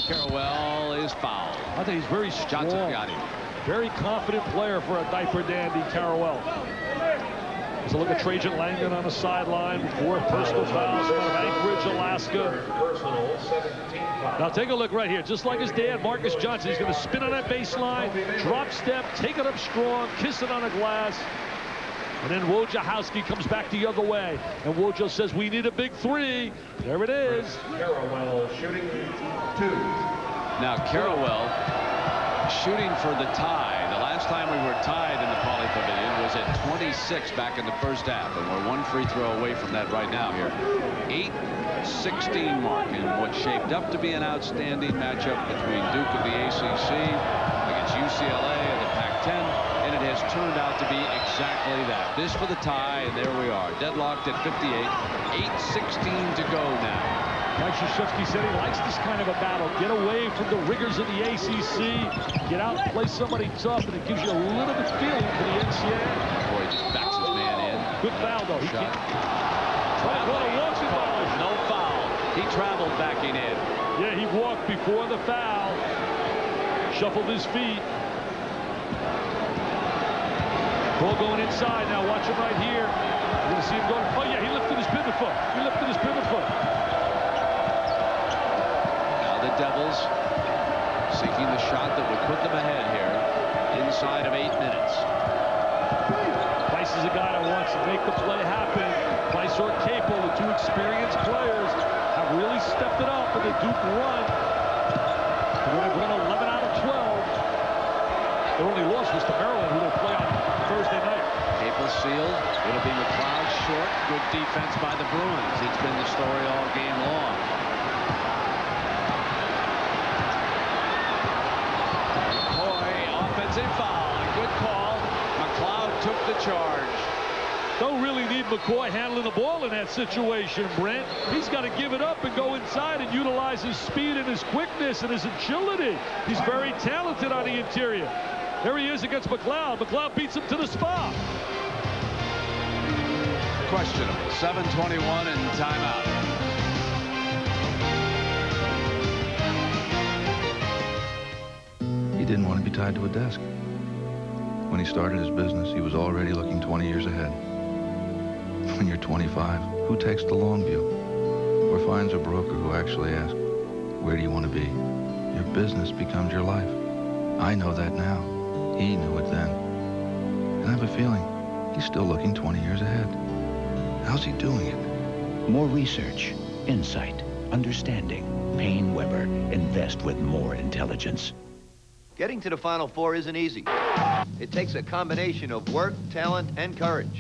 Carroll is fouled. I think he's very strong. Johnson got him. Very confident player for a diaper dandy, Carroll. So look at Trajan Langdon on the sideline. 4 personal fouls out of Anchorage, Alaska. Now take a look right here. Just like his dad, Marcus Johnson, he's going to spin on that baseline, drop step, take it up strong, kiss it on the glass. And then Wojciechowski comes back the other way. And Wojo says, we need a big 3. There it is. Carroll shooting 2. Now Carroll shooting for the tie. The last time we were tied in the Pauley Pavilion was at 26 back in the first half. And we're 1 free throw away from that right now here. 8-16 mark in what shaped up to be an outstanding matchup between Duke of the ACC against UCLA of the Pac-10. And it has turned out to be exactly that. This for the tie, and there we are. Deadlocked at 58. 8:16 to go now. Wojciechowski said he likes this kind of a battle. Get away from the rigors of the ACC. Get out and play somebody tough, and it gives you a little bit feeling for the NCAA. Boy, just backs his man in. Good foul, though. He can't. No foul. He traveled backing in. Yeah, he walked before the foul. Shuffled his feet. Ball going inside now. Watch him right here. You're going to see him going. Oh, yeah, he lifted his pivot foot. He lifted his pivot foot. Now the Devils seeking the shot that would put them ahead here inside of 8 minutes. Price is a guy that wants to make the play happen. Price or Capel, the 2 experienced players, have really stepped it up in the Duke run. They've won 11 out of 12. Their only loss was to Maryland, who they'll play on Thursday night. Capel sealed. It'll be McLeod short. Good defense by the Bruins. It's been the story all game long. McCoy, offensive foul. Good call. McLeod took the charge. Don't really need McCoy handling the ball in that situation, Brent. He's got to give it up and go inside and utilize his speed and his quickness and his agility. He's very talented on the interior. There he is against McLeod. McLeod beats him to the spot. Questionable. 7:21 and timeout. He didn't want to be tied to a desk. When he started his business, he was already looking 20 years ahead. When you're 25, who takes the long view? Or finds a broker who actually asks, where do you want to be? Your business becomes your life. I know that now. He knew it then. And I have a feeling he's still looking 20 years ahead. How's he doing it? More research, insight, understanding. Payne Weber. Invest with more intelligence. Getting to the Final Four isn't easy. It takes a combination of work, talent, and courage.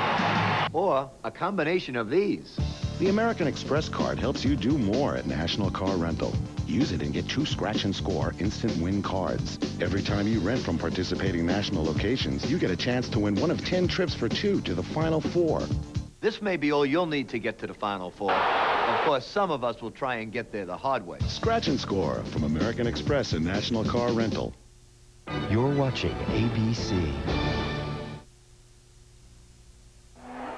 Or a combination of these. The American Express card helps you do more at National Car Rental. Use it and get 2 scratch and score instant win cards. Every time you rent from participating national locations, you get a chance to win one of 10 trips for 2 to the Final Four. This may be all you'll need to get to the Final Four. Of course, some of us will try and get there the hard way. Scratch and score from American Express and National Car Rental. You're watching ABC.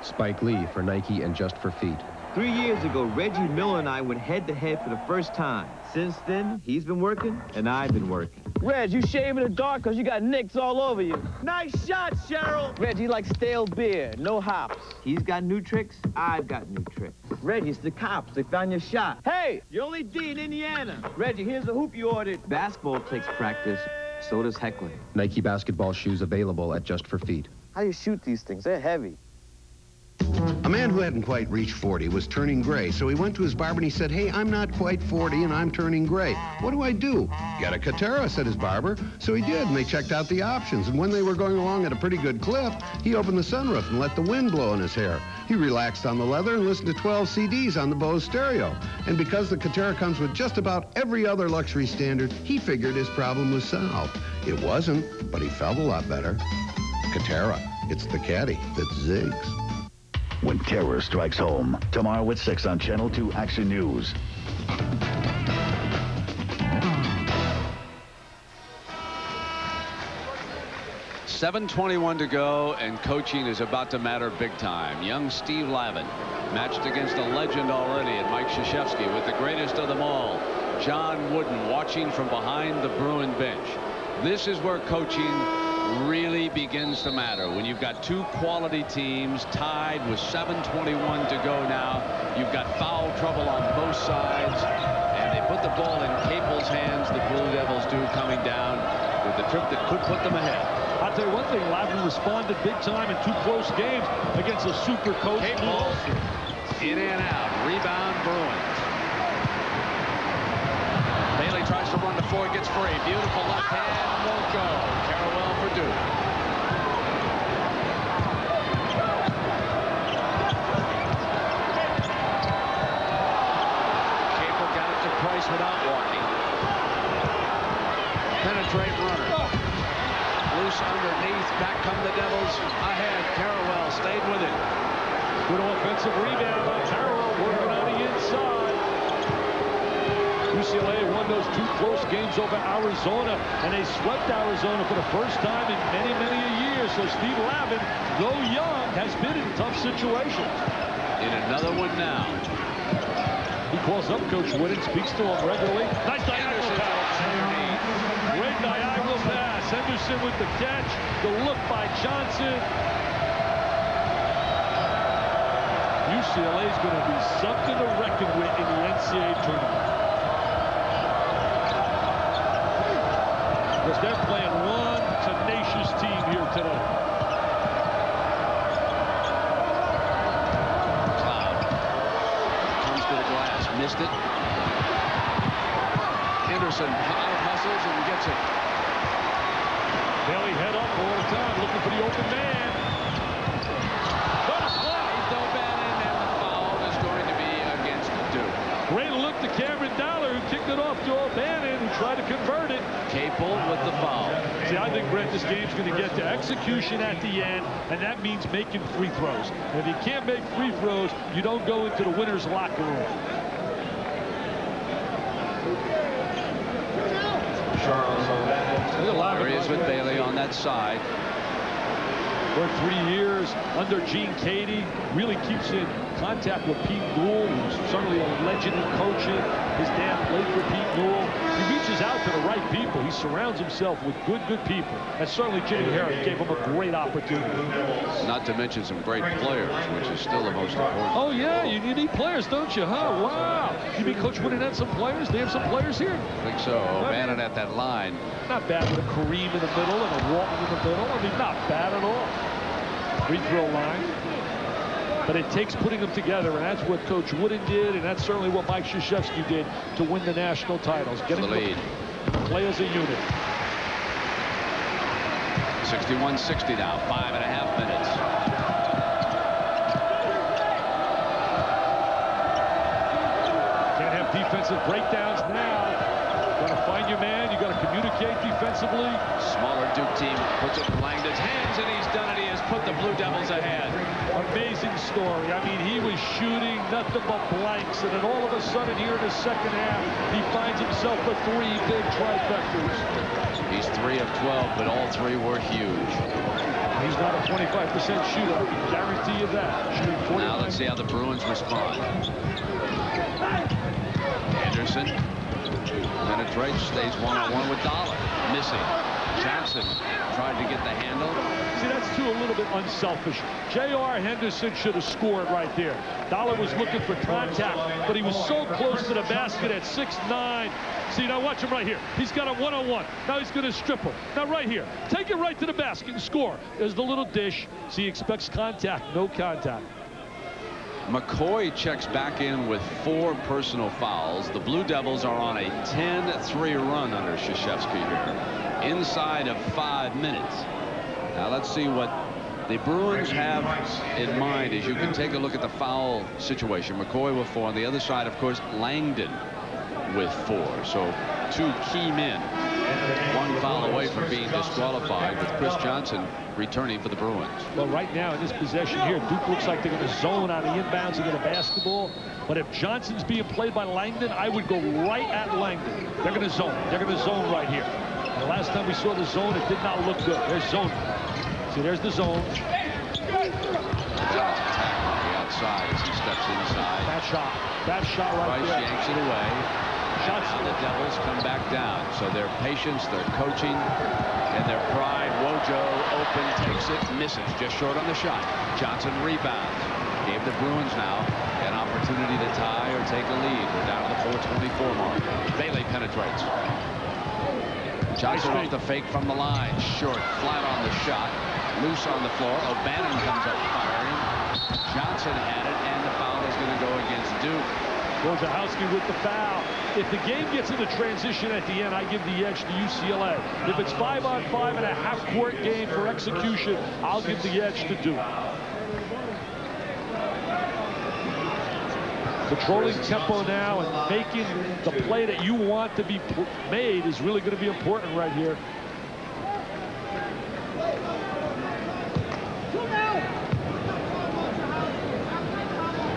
Spike Lee for Nike and Just for Feet. 3 years ago, Reggie Miller and I went head-to-head for the first time. Since then, he's been working, and I've been working. Reg, you shave in the dark because you got nicks all over you. Nice shot, Cheryl! Reg, you like stale beer, no hops. He's got new tricks, I've got new tricks. Reg, it's the cops. They found your shot. Hey, you're only D in Indiana. Reggie, here's the hoop you ordered. Basketball takes practice, so does heckling. Nike basketball shoes available at Just for Feet. How do you shoot these things? They're heavy. A man who hadn't quite reached 40 was turning gray, so he went to his barber and he said, hey, I'm not quite 40 and I'm turning gray. What do I do? Get a Katera, said his barber. So he did, and they checked out the options. And when they were going along at a pretty good clip, he opened the sunroof and let the wind blow in his hair. He relaxed on the leather and listened to 12 CDs on the Bose stereo. And because the Katera comes with just about every other luxury standard, he figured his problem was solved. It wasn't, but he felt a lot better. Katera, it's the caddy that zigs. When terror strikes home, tomorrow at 6 on Channel 2 Action News. .721 to go, and coaching is about to matter big time. Young Steve Lavin matched against a legend already at Mike Krzyzewski with the greatest of them all, John Wooden, watching from behind the Bruin bench. This is where coaching really begins to matter. When you've got 2 quality teams tied with 7:21 to go now, you've got foul trouble on both sides, and they put the ball in Capel's hands, the Blue Devils do, coming down with the trip that could put them ahead. I'll tell you one thing, Lavin responded big time in 2 close games against a super coach. Capel in and out, rebound Bruins. Bailey tries to run the floor, gets free. Beautiful left hand, won't go. Carrawell for Duke. Capel got it to Price without walking. Penetrate runner. Loose underneath. Back come the Devils. Ahead. Carrawell stayed with it. Good offensive rebound by Carrawell, working on the inside. UCLA won those 2 close games over Arizona, and they swept Arizona for the first time in many, many a year. So Steve Lavin, though young, has been in tough situations. In another one now. He calls up Coach Wooden, speaks to him regularly. Nice diagonal pass. Great diagonal pass. Henderson with the catch. The look by Johnson. UCLA is going to be something to reckon with in the NCAA tournament. Because they're playing one tenacious team here today. McLeod comes to the glass, missed it. Henderson hustles and gets it. Bailey head up all the time, looking for the open man. He's no Bannon, and the foul is going to be against Duke. Great look to Cameron Dollar, who kicked it off to O'Bannon, who tried to convert it. Capel with the foul. See, I think, Brett, this game's going to get to execution at the end, and that means making free throws. And if you can't make free throws, you don't go into the winner's locker room. There he is with Bailey on that side. For 3 years under Gene Cady, really keeps in contact with Pete Newell, who's certainly a legend in coaching. His dad played for Pete Newell. He reaches out to the right people. He surrounds himself with good people. And certainly Jimmy Herring gave him a great opportunity. Not to mention some great players, which is still the most important. Oh, yeah, you need players, don't you, huh? Wow. You mean Coach Wooden had some players? They have some players here? I think so. O'Bannon at that line. Not bad with a Kareem in the middle and a Walton in the middle. I mean, not bad at all. Free throw line. But it takes putting them together, and that's what Coach Wooden did, and that's certainly what Mike Krzyzewski did to win the national titles. Getting the lead. Play as a unit. 61-60 now, 5.5 minutes. Can't have defensive breakdowns now. Got to find your man. You got to communicate defensively. Smaller Duke team puts it in Langdon's hands, and he's done it. He has put the Blue Devils ahead. Amazing story. I mean, he was shooting nothing but blanks, and then all of a sudden here in the second half, he finds himself with 3 big trifectas. He's 3 of 12, but all 3 were huge. He's not a 25% shooter. I can guarantee you that. Shooting 40%. Now let's see how the Bruins respond. Henderson penetrates, stays one-on-one with Dollar. Missing. Johnson tried to get the handle. See, that's too a little bit unselfish. J.R. Henderson should have scored right there. Dollar was looking for contact, but he was so close to the basket at 6'9". See, now watch him right here. He's got a one-on-one. Now he's going to strip him. Now right here. Take it right to the basket and score. There's the little dish. See, he expects contact. No contact. McCoy checks back in with 4 personal fouls. The Blue Devils are on a 10-3 run under Krzyzewski here, inside of 5 minutes. Now let's see what the Bruins have in mind as you can take a look at the foul situation. McCoy with 4. On the other side, of course, Langdon with 4. So 2 key men. 1 foul away from being disqualified, with Chris Johnson returning for the Bruins. Well, right now in this possession here, Duke looks like they're going to zone on the inbounds to get a basketball. But if Johnson's being played by Langdon, I would go right at Langdon. They're going to zone. They're going to zone right here. The last time we saw the zone, it did not look good. There's zone. See, there's the zone. Johnson tackle on the outside as he steps inside. Bad shot. Bad shot right there. Yanks it away. Shots and the Devils come back down. So their patience, their coaching, and their pride. Wojo open, takes it, misses, just short on the shot. Johnson rebounds. Gave the Bruins now an opportunity to tie or take a lead. We're down to the 4:24 mark. Bailey penetrates. Johnson off the fake from the line. Short, flat on the shot. Loose on the floor. O'Bannon comes up firing. Johnson had it, and the foul is going to go against Duke. Wojciechowski with the foul. If the game gets into transition at the end, I give the edge to UCLA. If it's 5-on-5 and a half-court game for execution, I'll give the edge to Duke. Controlling tempo now and making the play that you want to be made is really going to be important right here.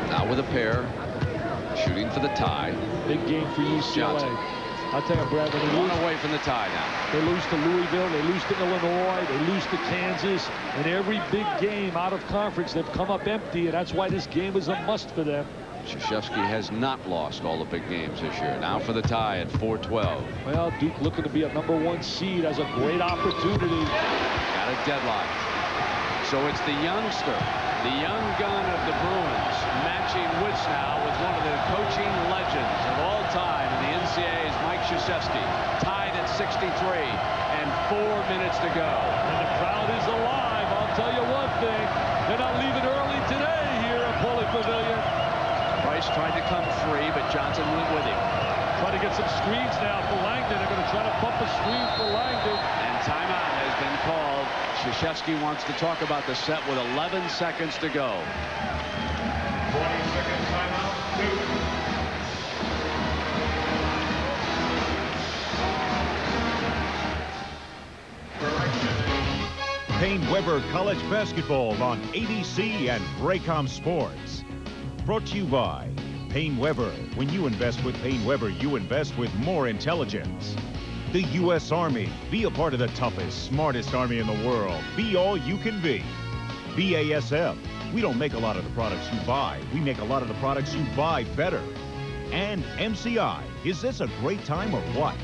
Now with a pair, shooting for the tie. Big game for UCLA. Johnson. I'll tell you, Brad, when they One lose, away from the tie now. they lose to Louisville, they lose to Illinois, they lose to Kansas, and every big game out of conference, they've come up empty, and that's why this game is a must for them. Krzyzewski has not lost all the big games this year. Now for the tie at 4:12. Well, Duke looking to be a #1 seed has a great opportunity. Got a deadlock. So it's the youngster, the young gun of the Bruins, matching wits now with one of the coaching legends of all time in the NCAA's Mike Krzyzewski, tied at 63 and 4 minutes to go. And the crowd is alive. I'll tell you one thing, they're not leaving early today here at Pauly Pavilion. Price tried to come free, but Johnson went with him. Try to get some screens now for Langdon. They're going to try to bump a screen for Langdon. And timeout has been called. Krzyzewski wants to talk about the set with 11 seconds to go. 20-second timeout, Duke. Payne-Weber College Basketball on ABC and Raycom Sports. Brought to you by Payne-Weber. When you invest with Payne-Weber, you invest with more intelligence. The U.S. Army. Be a part of the toughest, smartest Army in the world. Be all you can be. BASF. We don't make a lot of the products you buy. We make a lot of the products you buy better. And MCI. Is this a great time or what?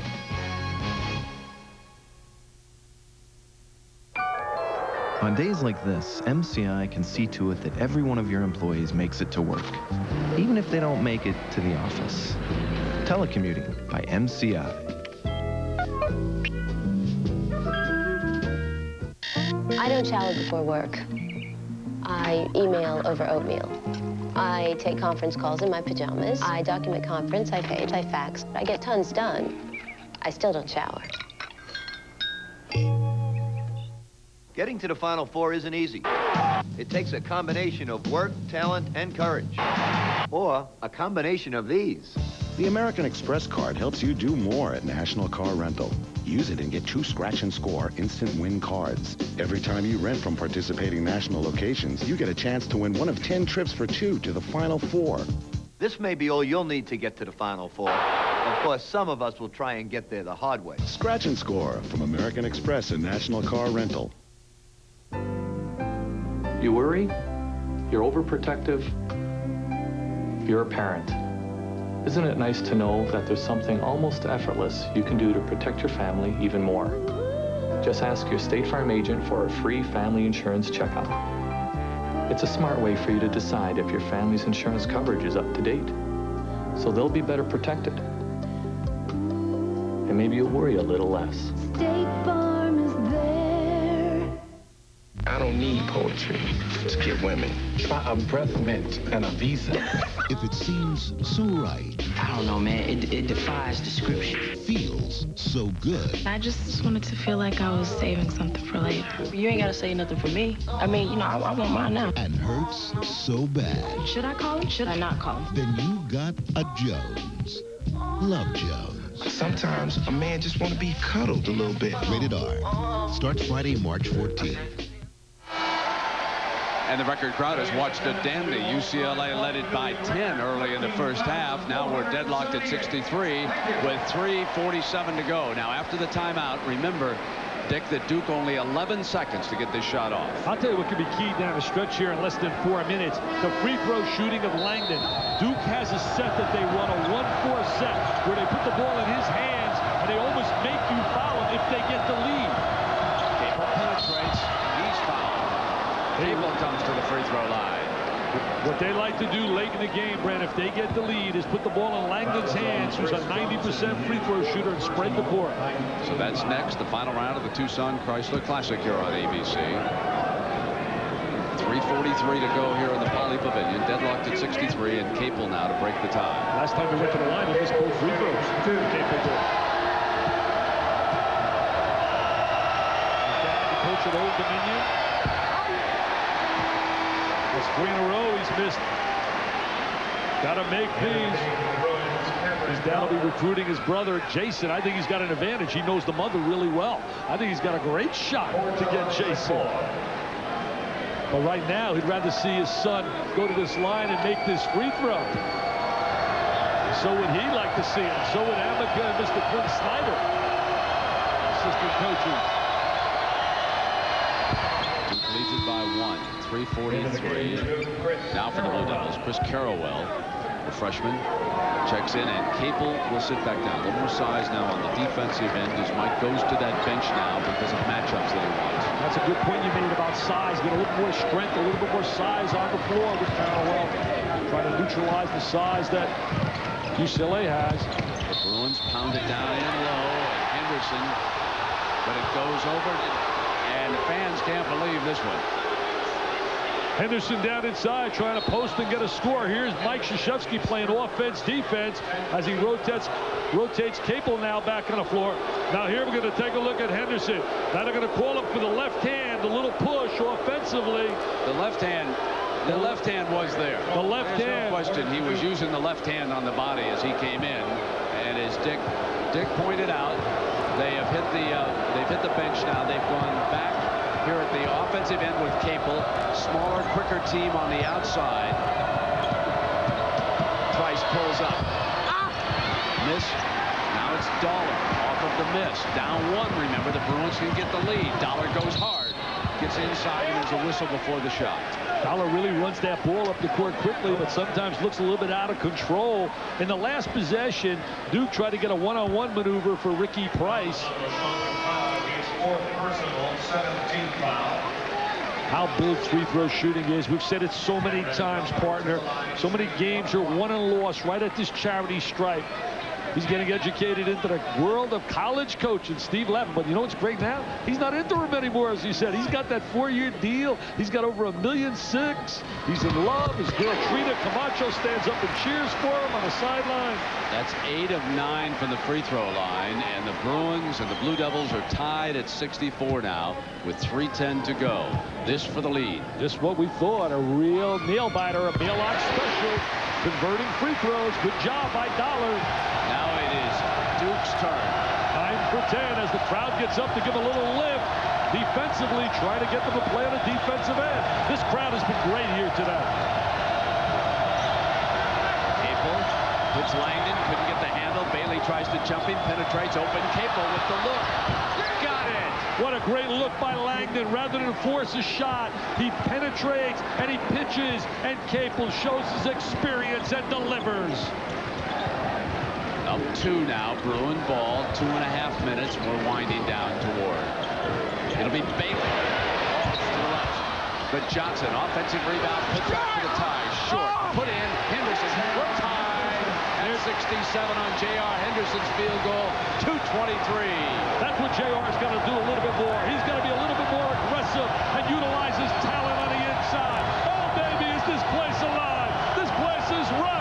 On days like this, MCI can see to it that every one of your employees makes it to work, even if they don't make it to the office. Telecommuting by MCI. I don't shower before work. I email over oatmeal. I take conference calls in my pajamas. I document conference, I page, I fax. I get tons done. I still don't shower. Getting to the Final Four isn't easy. It takes a combination of work, talent, and courage. Or a combination of these. The American Express card helps you do more at National Car Rental. Use it and get true scratch and score instant win cards. Every time you rent from participating national locations, you get a chance to win one of 10 trips for 2 to the Final Four. This may be all you'll need to get to the Final Four. Of course, some of us will try and get there the hard way. Scratch and score from American Express and National Car Rental. You worry, you're overprotective, you're a parent. Isn't it nice to know that there's something almost effortless you can do to protect your family even more? Just ask your State Farm agent for a free family insurance checkup. It's a smart way for you to decide if your family's insurance coverage is up to date, so they'll be better protected. And maybe you'll worry a little less. State Farm is there. I don't need poetry to get women. Try a breath mint and a visa. If it seems so right. I don't know, man. It defies description. Feels so good. I just wanted to feel like I was saving something for later. You ain't got to say nothing for me. I mean, you know, I want mine now. And hurts so bad. Should I call him? Should I not call him? Then you got a Jones. Love Jones. Sometimes a man just want to be cuddled a little bit. Rated R. Starts Friday, March 14th. And the record crowd has watched a dandy. UCLA led it by 10 early in the first half. Now we're deadlocked at 63 with 3:47 to go. Now after the timeout, remember, Dick, that Duke only 11 seconds to get this shot off. I'll tell you what could be key down the stretch here in less than 4 minutes. The free throw shooting of Langdon. Duke has a set that they run, a 1-4 set, where they put the ball in his hands, and they almost make you foul him if they get the lead. Capel penetrates. He's fouled. Capel comes to the free throw line. What they like to do late in the game, Brent, if they get the lead, is put the ball in Langdon's hands, who's a 90% free throw shooter, and spread the court. So that's next, the final round of the Tucson Chrysler Classic here on ABC. 3:43 to go here in the Poly Pavilion. Deadlocked at 63, and Capel now to break the tie. Last time they went to the line, he missed both free throws. Capel did. The coach at Old Dominion. That's 3 in a row he's missed. Got to make these. His dad will be recruiting his brother, Jason. I think he's got an advantage. He knows the mother really well. I think he's got a great shot to get Jason. But right now, he'd rather see his son go to this line and make this free throw. So would he like to see it. So would Amica and Mr. Quinn Snyder, assistant coaches. Duke leads it by 1. 3:43. Now for the Blue Devils, Chris Carrawell, the freshman, checks in, and Capel will sit back down. A little more size now on the defensive end as Mike goes to that bench now because of matchups that he wants. That's a good point you made about size. Get a little more strength, a little bit more size on the floor with Carrawell. Trying to neutralize the size that UCLA has. The Bruins pound it down in low, and Henderson, but it goes over, and the fans can't believe this one. Henderson down inside trying to post and get a score. Here's Mike Wojciechowski playing offense, defense as he rotates Capel now back on the floor. Now here we're going to take a look at Henderson. Now they're going to call him for the left hand, a little push offensively. The left hand was there. The left hand. No question. He was using the left hand on the body as he came in, and as Dick pointed out, they have hit the bench now. They've gone back here at the offensive end with Capel. Smaller, quicker team on the outside. Price pulls up. Miss. Now it's Dollar off of the miss. Down 1, remember. The Bruins can get the lead. Dollar goes hard. gets inside, and there's a whistle before the shot. Dollar really runs that ball up the court quickly, but sometimes looks a little bit out of control. In the last possession, Duke tried to get a one-on-one maneuver for Ricky Price. How big free throw shooting is. We've said it so many times, partner. So many games are won and lost right at this charity stripe. He's getting educated into the world of college coaching, Steve Levin. But you know what's great now? He's not interim anymore, as he said. He's got that 4-year deal. He's got over $1.6 million. He's in love. His girl Trina Camacho stands up and cheers for him on the sideline. That's 8 of 9 from the free throw line, and the Bruins and the Blue Devils are tied at 64 now with 3:10 to go. This for the lead. Just what we thought, a real nail-biter, a mail-out special, converting free throws. Good job by Dollar. Now it is Duke's turn. 9 for 10 as the crowd gets up to give a little lift. Defensively, try to get them to play on a defensive end. This crowd has been great here tonight. Capel hits Langdon, couldn't get the handle. Bailey tries to jump in, penetrates, open. Capel with the look. Got it! What a great look by Langdon. Rather than force a shot, he penetrates and he pitches, and Capel shows his experience and delivers. Up 2 now, Bruin ball, 2.5 minutes. We're winding down toward. It'll be Bailey. Off to the left. But Johnson, offensive rebound, put back for the tie. Short, put in, Henderson, we're tied at 67 on J.R. Henderson's field goal, 2:23. That's what J.R.'s got to do a little bit more. He's got to be a little bit more aggressive and utilize his talent on the inside. Oh, baby, is this place alive? This place is rocking.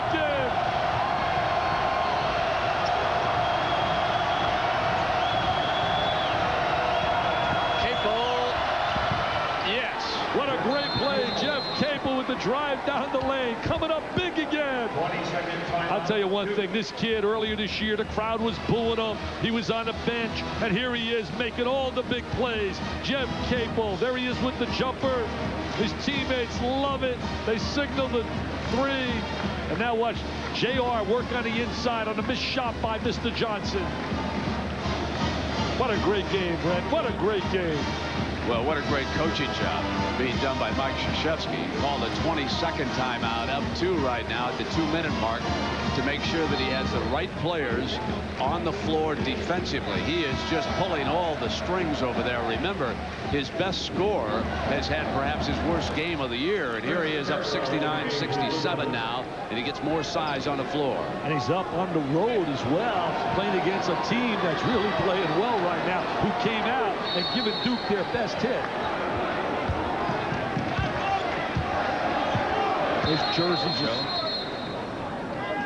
What a great play. Jeff Capel with the drive down the lane. Coming up big again. I'll tell you one thing. This kid earlier this year, the crowd was booing him. He was on the bench. And here he is making all the big plays. Jeff Capel. There he is with the jumper. His teammates love it. They signal the 3. And now watch JR work on the inside on a missed shot by Mr. Johnson. What a great game, Brent. What a great game. Well, what a great coaching job being done by Mike Krzyzewski. Called a 22nd timeout, up 2 right now at the 2-minute mark, to make sure that he has the right players on the floor defensively. He is just pulling all the strings over there. Remember, his best scorer has had perhaps his worst game of the year, and here he is up 69-67 now, and he gets more size on the floor. And he's up on the road as well, playing against a team that's really playing well right now, who came out and given Duke their best hit. There's Jersey Joe.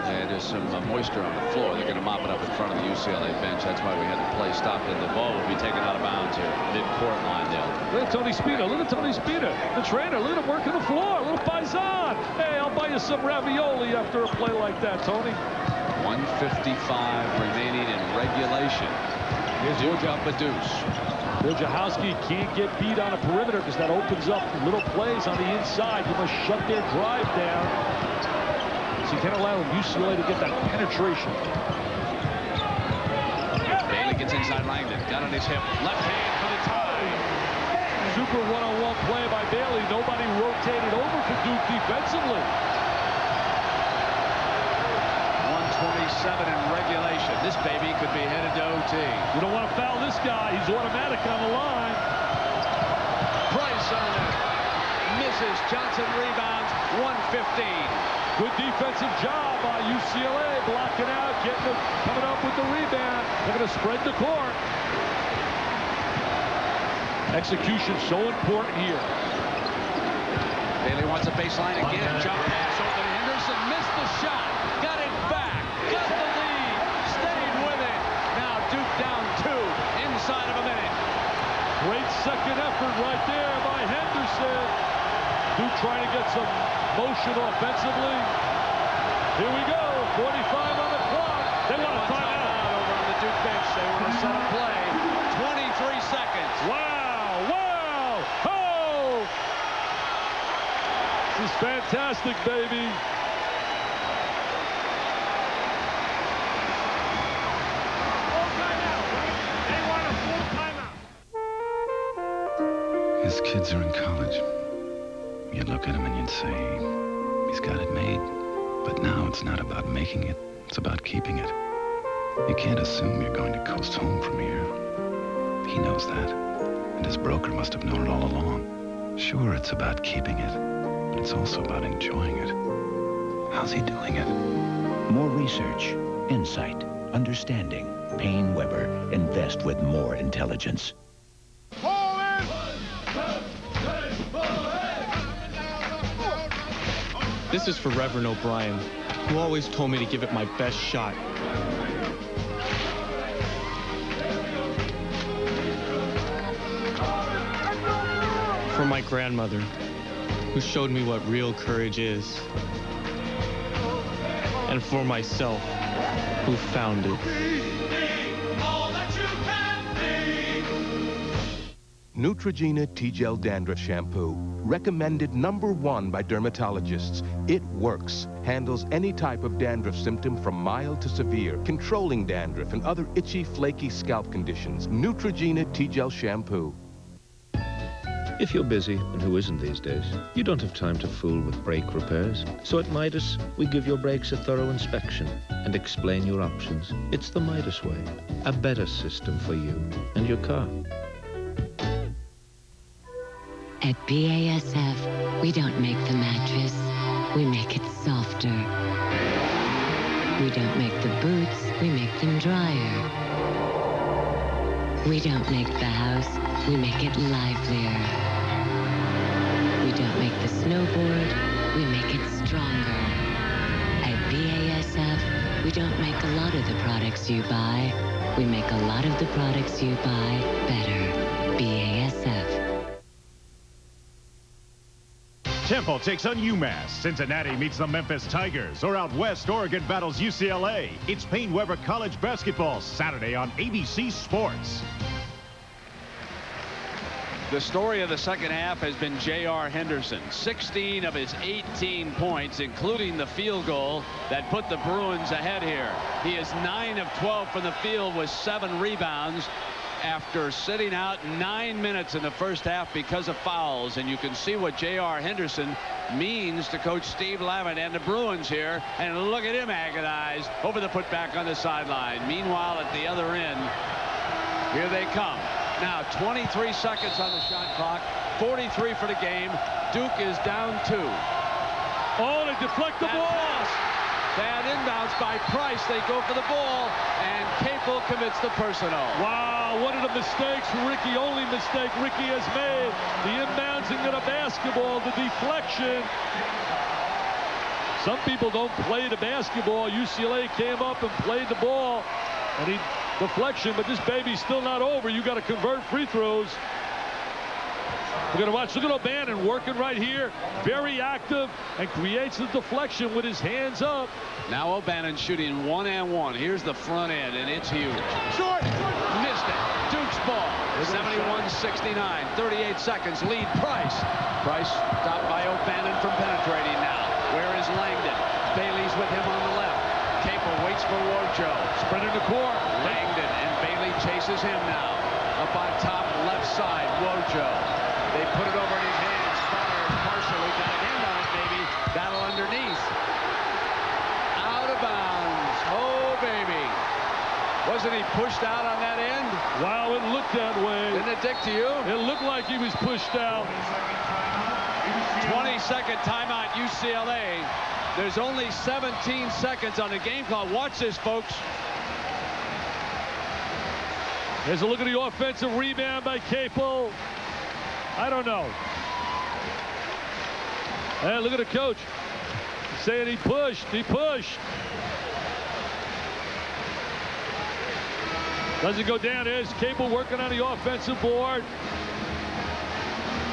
And there's some moisture on the floor. They're going to mop it up in front of the UCLA bench. That's why we had the play stopped, and the ball will be taken out of bounds here, mid-court line there. Little Tony Spina, the trainer, let him work on the floor, a little paisan. Hey, I'll buy you some ravioli after a play like that, Tony. 1:55 remaining in regulation. Here's Duke up a deuce. Wojciechowski can't get beat on a perimeter because that opens up little plays on the inside. You must shut their drive down. So you can't allow UCLA to get that penetration. Bailey gets inside Langdon. Down on his hip. Left hand for the tie. Super one-on-one play by Bailey. Nobody rotated over for Duke defensively. 1:27 in regulation. This baby could be headed to OT. You don't want to foul this guy. He's automatic on the line. Price on it. Misses. Johnson rebounds. 1:15. Good defensive job by UCLA. Blocking out, coming up with the rebound. They're going to spread the court. Execution so important here. Bailey wants a baseline again. Jump pass over to Henderson. Missed the shot. Got it back. Got the lead. Stayed with it. Now Duke down 2 inside of a minute. Great second effort right there by Henderson. Duke trying to get some motion offensively. Here we go. 45 on the clock. They want a timeout. Over on the Duke bench. They want to set a play. 23 seconds. Wow. Wow. Oh! This is fantastic, baby. His His kids are in college. You'd look at him and you'd say, he's got it made. But now it's not about making it, it's about keeping it. You can't assume you're going to coast home from here. He knows that, and his broker must have known it all along. Sure, it's about keeping it, but it's also about enjoying it. How's he doing it? More research, insight, understanding. Payne Weber. Invest with more intelligence. This is for Reverend O'Brien, who always told me to give it my best shot. For my grandmother, who showed me what real courage is. And for myself, who found it. Neutrogena T-Gel Dandruff Shampoo. Recommended #1 by dermatologists. It works. Handles any type of dandruff symptom from mild to severe, controlling dandruff and other itchy, flaky scalp conditions. Neutrogena T-Gel Shampoo. If you're busy, and who isn't these days, you don't have time to fool with brake repairs. So at Midas, we give your brakes a thorough inspection and explain your options. It's the Midas way, a better system for you and your car. At BASF, we don't make the mattress, we make it softer. We don't make the boots, we make them drier. We don't make the house, we make it livelier. We don't make the snowboard, we make it stronger. At BASF, we don't make a lot of the products you buy, we make a lot of the products you buy better. BASF. Temple takes on UMass. Cincinnati meets the Memphis Tigers. Or out west, Oregon battles UCLA. It's Payne Weber College Basketball, Saturday on ABC Sports. The story of the second half has been J.R. Henderson. 16 of his 18 points, including the field goal that put the Bruins ahead here. He is 9 of 12 from the field with 7 rebounds. After sitting out 9 minutes in the first half because of fouls. And you can see what J.R. Henderson means to Coach Steve Lavin and the Bruins here. And look at him agonize over the putback on the sideline. Meanwhile, at the other end, here they come. Now 23 seconds on the shot clock, 43 for the game. Duke is down 2. Oh, they deflect the ball. Bad inbounds by Price. They go for the ball, and Capel commits the personal. Wow, one of the mistakes Ricky, only mistake Ricky has made. The inbouncing of the basketball, the deflection. Some people don't play the basketball. UCLA came up and played the ball, and deflection, but this baby's still not over. You got to convert free throws. We're going to watch. Look at O'Bannon working right here. Very active and creates the deflection with his hands up. Now O'Bannon shooting 1-and-1. Here's the front end, and it's huge. Short. Missed it. Duke's ball. 71-69. 38 seconds. Lead Price. Price stopped by O'Bannon from penetrating now. Where is Langdon? Bailey's with him on the left. Capel waits for Wojciechowski. Sprint in the court. Langdon and Bailey chases him now. Up on top left side. Wojciechowski. They put it over in his hands. Fired partially. Got a hand on it, maybe. Battle underneath. Out of bounds. Oh, baby. Wasn't he pushed out on that end? Wow, it looked that way. Didn't it, Dick, to you? It looked like he was pushed out. 20-second timeout, UCLA. There's only 17 seconds on the game clock. Watch this, folks. Here's a look at the offensive rebound by Capel. I don't know. Hey, look at the coach saying he pushed. He pushed. Doesn't go down. There's Capel working on the offensive board.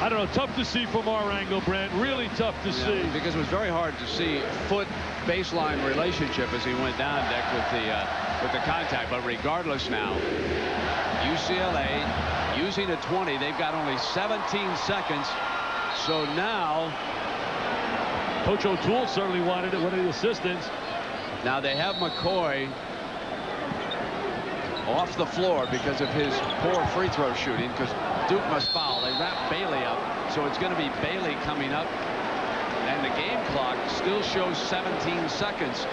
I don't know. Tough to see from our angle, Brent. Really tough to see. Because it was very hard to see foot baseline relationship as he went down, Dick, with the contact. But regardless now, UCLA using a 20. They've got only 17 seconds. So now Coach O'Toole certainly wanted it, one of the assistants. Now they have McCoy off the floor because of his poor free throw shooting, because Duke must foul. They wrap Bailey up, so it's going to be Bailey coming up, and the game clock still shows 17 seconds.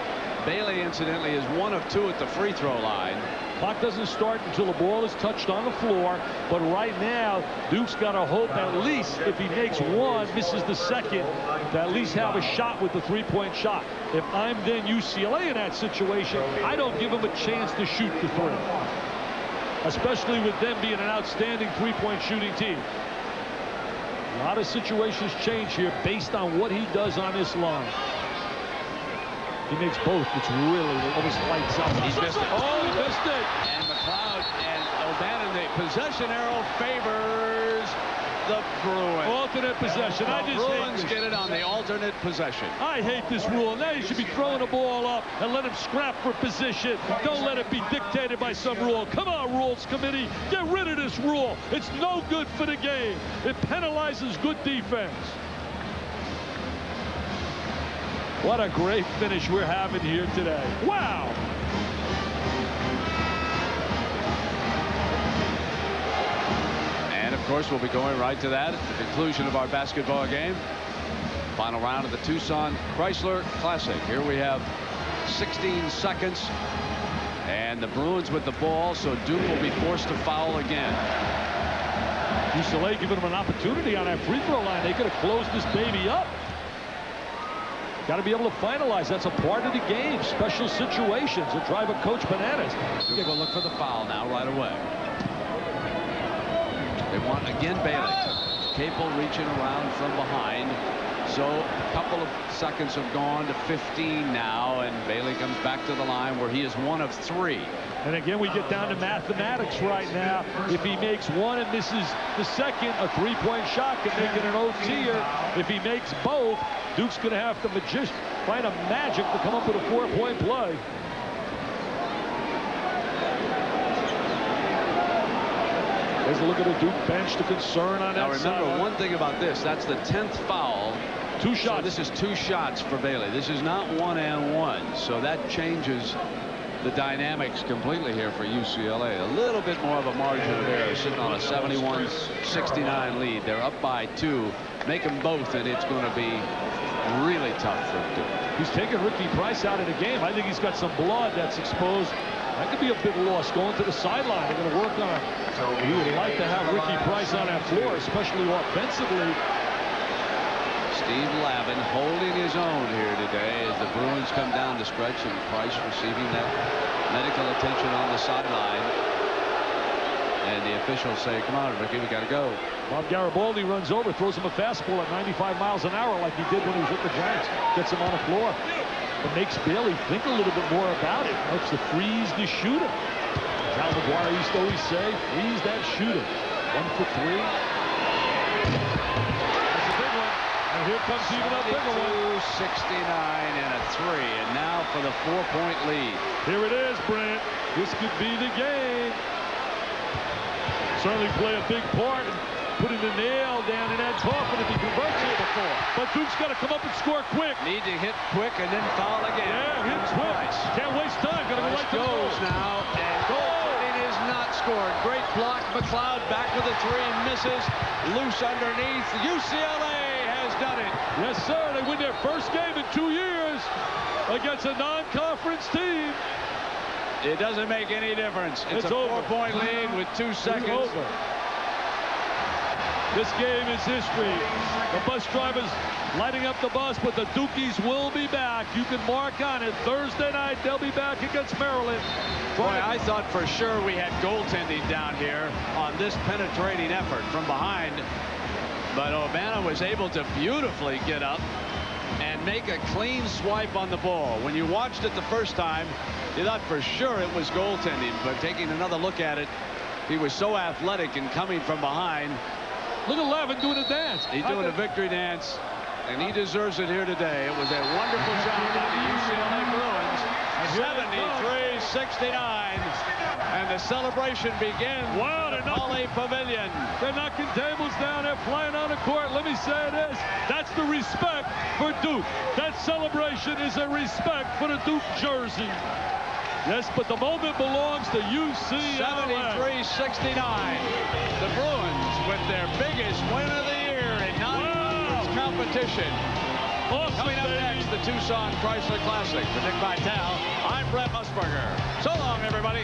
Bailey, incidentally, is 1 of 2 at the free throw line. Clock doesn't start until the ball is touched on the floor, but right now Duke's got to hope at least if he makes one, misses the second, to at least have a shot with the three-point shot. If I'm then UCLA in that situation, I don't give him a chance to shoot the three, especially with them being an outstanding three-point shooting team. A lot of situations change here based on what he does on this line. He makes both. It's really almost lights out. He's missed it. Oh, he missed it. And McLeod and O'Bannon, the possession arrow favors the Bruins. Alternate possession. The Bruins get it on the alternate possession. I hate this rule. Now you should be throwing the ball up and let him scrap for position. Don't let it be dictated by some rule. Come on, Rules Committee. Get rid of this rule. It's no good for the game. It penalizes good defense. What a great finish we're having here today. Wow. And of course, we'll be going right to that at the conclusion of our basketball game. Final round of the Tucson Chrysler Classic. Here we have 16 seconds. And the Bruins with the ball, so Duke will be forced to foul again. UCLA giving them an opportunity on that free throw line. They could have closed this baby up. Got to be able to finalize. That's a part of the game. Special situations that drive a coach bananas. Duke will look for the foul now right away. They want again Bailey. Capel reaching around from behind. So a couple of seconds have gone to 15 now, and Bailey comes back to the line where he is 1 of 3. And again, we get down to mathematics right now. If he makes one and misses the second, a three-point shot can make it an OT-er. If he makes both, Duke's going to have to find a magic to come up with a 4-point play. There's a look at the Duke bench, the concern on that Now remember side. one thing about this, that's the 10th foul. 2 shots. So this is 2 shots for Bailey. This is not 1 and 1. So that changes the dynamics completely here for UCLA. A little bit more of a margin of error, sitting on a 71-69 lead. They're up by 2. Make them both, and it's going to be really tough for Duke. He's taking Ricky Price out of the game. I think he's got some blood that's exposed. That could be a big loss going to the sideline. They're going to work on it. We would like to have Ricky Price on that floor, especially offensively. Steve Lavin holding his own here today as the Bruins come down the stretch, and Price receiving that medical attention on the sideline. And the officials say, come on, Ricky, we got to go. Bob Garibaldi runs over, throws him a fastball at 95 miles an hour like he did when he was with the Giants. Gets him on the floor. It makes Bailey think a little bit more about it. Helps to freeze the shooter. Al McGuire used to always say, freeze that shooter. 1 for 3. That's a big one. And here comes even a bigger one. 69 and a 3. And now for the 4-point lead. Here it is, Brent. This could be the game. Certainly play a big part in putting the nail down in that coffin if he converts it before. But Duke's got to come up and score quick. Need to hit quick and then foul again. Yeah, hit quick. Can't waste time. Got to go right to the goal. Now, and goaltending is not scored. Great block. McLeod back with a 3, misses. Loose underneath. UCLA has done it. Yes, sir. They win their first game in 2 years against a non-conference team. It doesn't make any difference. It's a 4-point lead with 2 seconds. It's over. This game is history. The bus drivers lighting up the bus, but the Dukies will be back. You can mark on it. Thursday night, they'll be back against Maryland. Boy, I thought for sure we had goaltending down here on this penetrating effort from behind. But O'Bannon was able to beautifully get up and make a clean swipe on the ball. When you watched it the first time, you thought for sure it was goaltending, but taking another look at it, he was so athletic and coming from behind. Look at Lavin doing a dance. He's doing a victory dance, and he deserves it here today. It was a wonderful job by the UCLA Bruins. 73-69, and the celebration begins at the Poly Pavilion. They're knocking tables down. They're flying on the court. Let me say this. That's the respect for Duke. That celebration is a respect for the Duke jersey. Yes, but the moment belongs to UCLA. 73-69. The Bruins with their biggest win of the year in non-conference competition. Coming up next, the Tucson Chrysler Classic. For Dick Vitale, I'm Brett Musburger. So long, everybody.